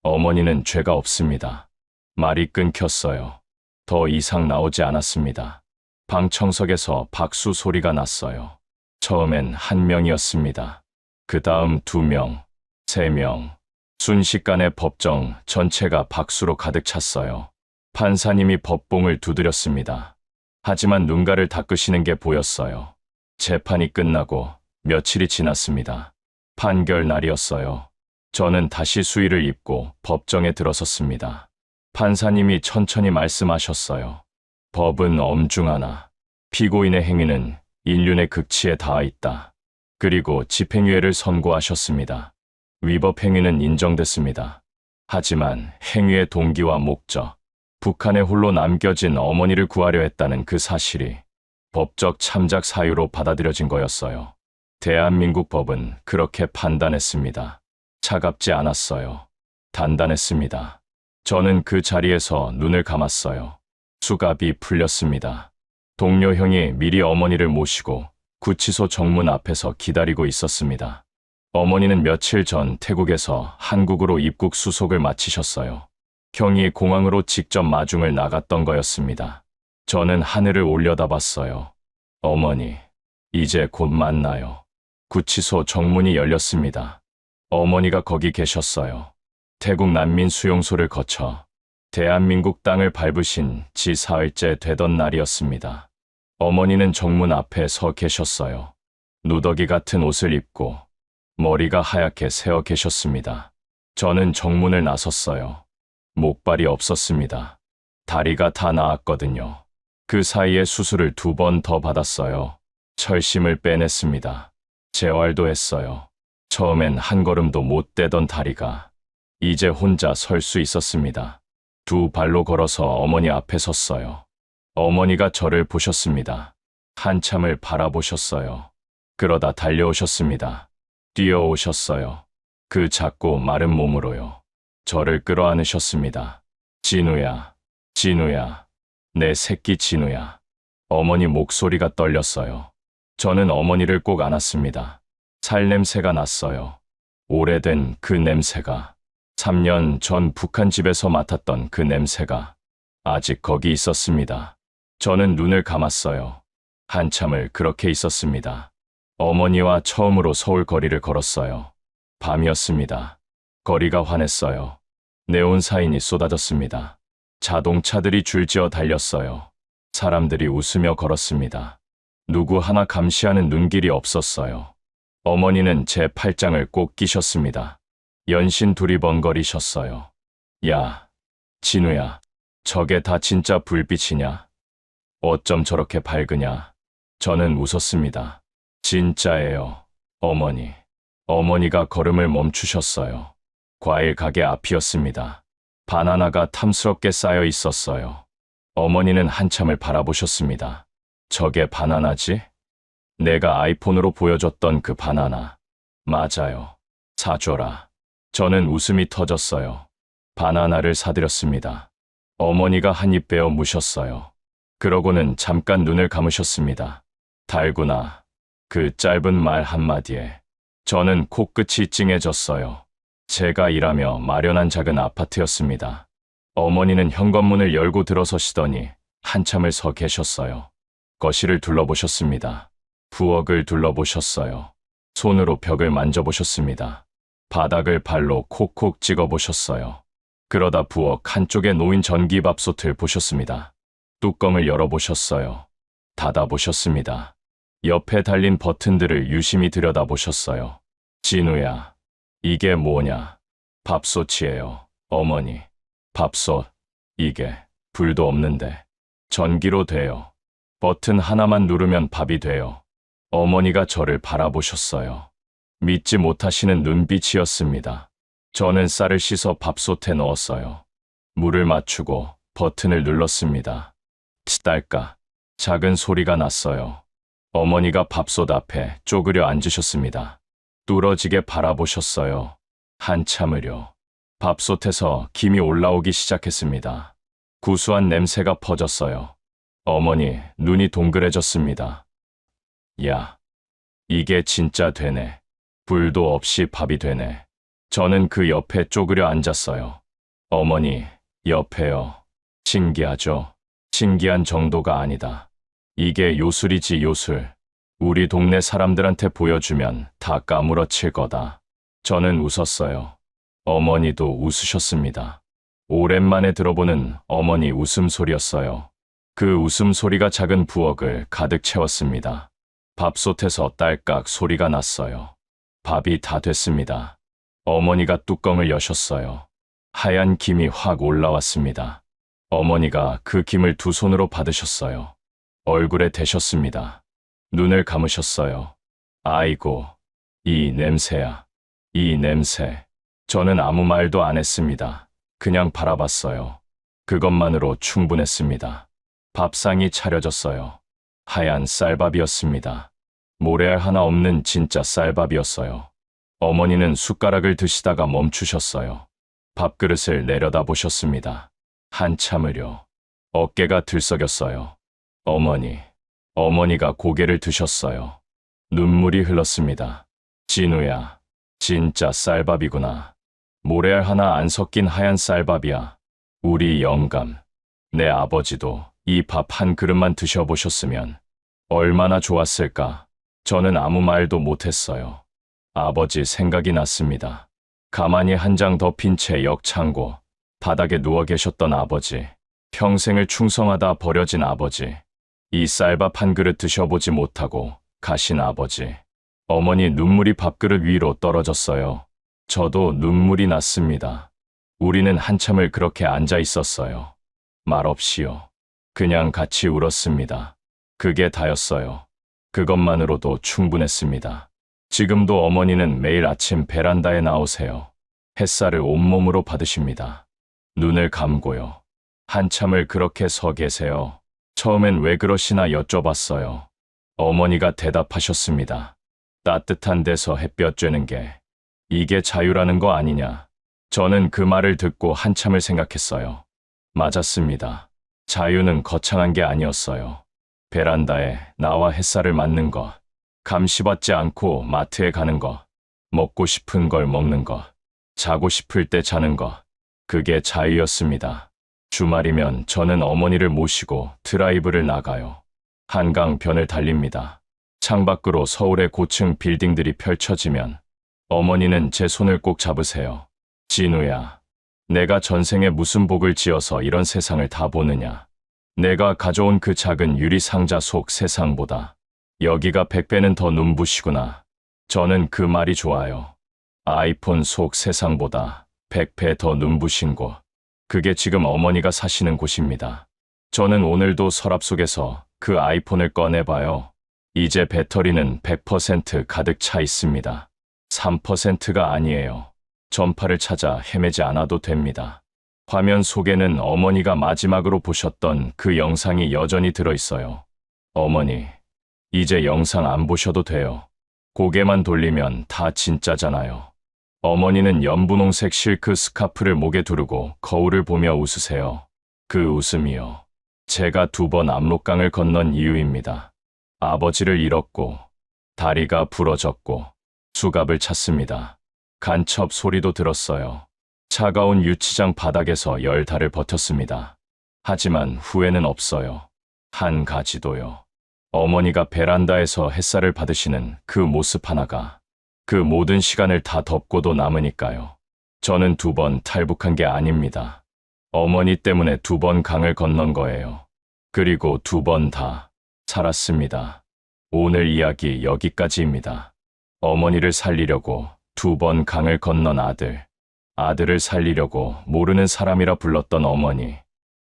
어머니는 죄가 없습니다. 말이 끊겼어요. 더 이상 나오지 않았습니다. 방청석에서 박수 소리가 났어요. 처음엔 1명이었습니다. 그 다음 2명, 3명. 순식간에 법정 전체가 박수로 가득 찼어요. 판사님이 법봉을 두드렸습니다. 하지만 눈가를 닦으시는 게 보였어요. 재판이 끝나고 며칠이 지났습니다. 판결 날이었어요. 저는 다시 수의를 입고 법정에 들어섰습니다. 판사님이 천천히 말씀하셨어요. 법은 엄중하나 피고인의 행위는 인륜의 극치에 닿아 있다. 그리고 집행유예를 선고하셨습니다. 위법 행위는 인정됐습니다. 하지만 행위의 동기와 목적, 북한에 홀로 남겨진 어머니를 구하려 했다는 그 사실이 법적 참작 사유로 받아들여진 거였어요. 대한민국 법은 그렇게 판단했습니다. 차갑지 않았어요. 단단했습니다. 저는 그 자리에서 눈을 감았어요. 수갑이 풀렸습니다. 동료 형이 미리 어머니를 모시고 구치소 정문 앞에서 기다리고 있었습니다. 어머니는 며칠 전 태국에서 한국으로 입국 수속을 마치셨어요. 형이 공항으로 직접 마중을 나갔던 거였습니다. 저는 하늘을 올려다봤어요. 어머니, 이제 곧 만나요. 구치소 정문이 열렸습니다. 어머니가 거기 계셨어요. 태국 난민 수용소를 거쳐 대한민국 땅을 밟으신 지 사흘째 되던 날이었습니다. 어머니는 정문 앞에 서 계셨어요. 누더기 같은 옷을 입고 머리가 하얗게 새어 계셨습니다. 저는 정문을 나섰어요. 목발이 없었습니다. 다리가 다 나았거든요. 그 사이에 수술을 2번 더 받았어요. 철심을 빼냈습니다. 재활도 했어요. 처음엔 한 걸음도 못 떼던 다리가 이제 혼자 설 수 있었습니다. 2발로 걸어서 어머니 앞에 섰어요. 어머니가 저를 보셨습니다. 한참을 바라보셨어요. 그러다 달려오셨습니다. 뛰어오셨어요. 그 작고 마른 몸으로요. 저를 끌어안으셨습니다. 진우야, 진우야, 내 새끼 진우야. 어머니 목소리가 떨렸어요. 저는 어머니를 꼭 안았습니다. 살 냄새가 났어요. 오래된 그 냄새가, 3년 전 북한 집에서 맡았던 그 냄새가 아직 거기 있었습니다. 저는 눈을 감았어요. 한참을 그렇게 있었습니다. 어머니와 처음으로 서울 거리를 걸었어요. 밤이었습니다. 거리가 환했어요. 네온 사인이 쏟아졌습니다. 자동차들이 줄지어 달렸어요. 사람들이 웃으며 걸었습니다. 누구 하나 감시하는 눈길이 없었어요. 어머니는 제 팔짱을 꼭 끼셨습니다. 연신 두리번거리셨어요. 야, 진우야, 저게 다 진짜 불빛이냐? 어쩜 저렇게 밝으냐? 저는 웃었습니다. 진짜예요, 어머니. 어머니가 걸음을 멈추셨어요. 과일 가게 앞이었습니다. 바나나가 탐스럽게 쌓여 있었어요. 어머니는 한참을 바라보셨습니다. 저게 바나나지? 내가 아이폰으로 보여줬던 그 바나나. 맞아요. 사줘라. 저는 웃음이 터졌어요. 바나나를 사드렸습니다. 어머니가 한 입 베어 무셨어요. 그러고는 잠깐 눈을 감으셨습니다. 달구나. 그 짧은 말 한마디에 저는 코끝이 찡해졌어요. 제가 일하며 마련한 작은 아파트였습니다. 어머니는 현관문을 열고 들어서시더니 한참을 서 계셨어요. 거실을 둘러보셨습니다. 부엌을 둘러보셨어요. 손으로 벽을 만져보셨습니다. 바닥을 발로 콕콕 찍어보셨어요. 그러다 부엌 한쪽에 놓인 전기밥솥을 보셨습니다. 뚜껑을 열어보셨어요. 닫아보셨습니다. 옆에 달린 버튼들을 유심히 들여다보셨어요. 진우야, 이게 뭐냐? 밥솥이에요, 어머니. 밥솥, 이게 불도 없는데 전기로 돼요. 버튼 하나만 누르면 밥이 돼요. 어머니가 저를 바라보셨어요. 믿지 못하시는 눈빛이었습니다. 저는 쌀을 씻어 밥솥에 넣었어요. 물을 맞추고 버튼을 눌렀습니다. 치달까 작은 소리가 났어요. 어머니가 밥솥 앞에 쪼그려 앉으셨습니다. 뚫어지게 바라보셨어요. 한참을요. 밥솥에서 김이 올라오기 시작했습니다. 구수한 냄새가 퍼졌어요. 어머니 눈이 동그래졌습니다. 야, 이게 진짜 되네. 불도 없이 밥이 되네. 저는 그 옆에 쪼그려 앉았어요. 어머니, 옆에요. 신기하죠? 신기한 정도가 아니다. 이게 요술이지 요술. 우리 동네 사람들한테 보여주면 다 까무러칠 거다. 저는 웃었어요. 어머니도 웃으셨습니다. 오랜만에 들어보는 어머니 웃음소리였어요. 그 웃음소리가 작은 부엌을 가득 채웠습니다. 밥솥에서 딸깍 소리가 났어요. 밥이 다 됐습니다. 어머니가 뚜껑을 여셨어요. 하얀 김이 확 올라왔습니다. 어머니가 그 김을 두 손으로 받으셨어요. 얼굴에 대셨습니다. 눈을 감으셨어요. 아이고, 이 냄새야. 이 냄새. 저는 아무 말도 안 했습니다. 그냥 바라봤어요. 그것만으로 충분했습니다. 밥상이 차려졌어요. 하얀 쌀밥이었습니다. 모래알 하나 없는 진짜 쌀밥이었어요. 어머니는 숟가락을 드시다가 멈추셨어요. 밥그릇을 내려다 보셨습니다. 한참을요. 어깨가 들썩였어요. 어머니가 고개를 드셨어요. 눈물이 흘렀습니다. 진우야, 진짜 쌀밥이구나. 모래알 하나 안 섞인 하얀 쌀밥이야. 우리 영감, 내 아버지도 이 밥 한 그릇만 드셔보셨으면 얼마나 좋았을까. 저는 아무 말도 못했어요. 아버지 생각이 났습니다. 가만히 한 장 덮인 채 역창고 바닥에 누워 계셨던 아버지, 평생을 충성하다 버려진 아버지, 이 쌀밥 한 그릇 드셔보지 못하고 가신 아버지. 어머니 눈물이 밥그릇 위로 떨어졌어요. 저도 눈물이 났습니다. 우리는 한참을 그렇게 앉아 있었어요. 말없이요. 그냥 같이 울었습니다. 그게 다였어요. 그것만으로도 충분했습니다. 지금도 어머니는 매일 아침 베란다에 나오세요. 햇살을 온몸으로 받으십니다. 눈을 감고요. 한참을 그렇게 서 계세요. 처음엔 왜 그러시나 여쭤봤어요. 어머니가 대답하셨습니다. 따뜻한 데서 햇볕 쬐는 게 이게 자유라는 거 아니냐. 저는 그 말을 듣고 한참을 생각했어요. 맞았습니다. 자유는 거창한 게 아니었어요. 베란다에 나와 햇살을 맞는 것, 감시받지 않고 마트에 가는 것, 먹고 싶은 걸 먹는 것, 자고 싶을 때 자는 것, 그게 자유였습니다. 주말이면 저는 어머니를 모시고 드라이브를 나가요. 한강변을 달립니다. 창밖으로 서울의 고층 빌딩들이 펼쳐지면 어머니는 제 손을 꼭 잡으세요. 진우야, 내가 전생에 무슨 복을 지어서 이런 세상을 다 보느냐. 내가 가져온 그 작은 유리 상자 속 세상보다 여기가 100배는 더 눈부시구나. 저는 그 말이 좋아요. 아이폰 속 세상보다 100배 더 눈부신 곳. 그게 지금 어머니가 사시는 곳입니다. 저는 오늘도 서랍 속에서 그 아이폰을 꺼내봐요. 이제 배터리는 100% 가득 차 있습니다. 3%가 아니에요. 전파를 찾아 헤매지 않아도 됩니다. 화면 속에는 어머니가 마지막으로 보셨던 그 영상이 여전히 들어있어요. 어머니, 이제 영상 안 보셔도 돼요. 고개만 돌리면 다 진짜잖아요. 어머니는 연분홍색 실크 스카프를 목에 두르고 거울을 보며 웃으세요. 그 웃음이요. 제가 2번 압록강을 건넌 이유입니다. 아버지를 잃었고, 다리가 부러졌고, 수갑을 찼습니다. 간첩 소리도 들었어요. 차가운 유치장 바닥에서 10달을 버텼습니다. 하지만 후회는 없어요. 한 가지도요. 어머니가 베란다에서 햇살을 받으시는 그 모습 하나가 그 모든 시간을 다 덮고도 남으니까요. 저는 2번 탈북한 게 아닙니다. 어머니 때문에 2번 강을 건넌 거예요. 그리고 2번 다 살았습니다. 오늘 이야기 여기까지입니다. 어머니를 살리려고 2번 강을 건넌 아들, 아들을 살리려고 모르는 사람이라 불렀던 어머니.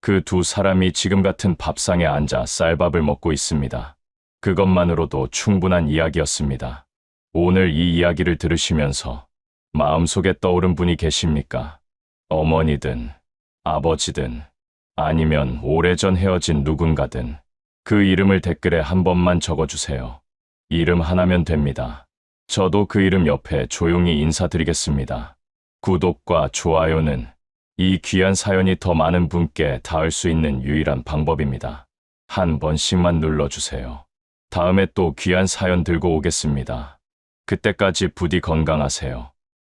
그 2사람이 지금 같은 밥상에 앉아 쌀밥을 먹고 있습니다. 그것만으로도 충분한 이야기였습니다. 오늘 이 이야기를 들으시면서 마음속에 떠오른 분이 계십니까? 어머니든 아버지든 아니면 오래전 헤어진 누군가든 그 이름을 댓글에 한 번만 적어주세요. 이름 하나면 됩니다. 저도 그 이름 옆에 조용히 인사드리겠습니다. 구독과 좋아요는 이 귀한 사연이 더 많은 분께 닿을 수 있는 유일한 방법입니다. 한 번씩만 눌러주세요. 다음에 또 귀한 사연 들고 오겠습니다. 그때까지 부디 건강하세요.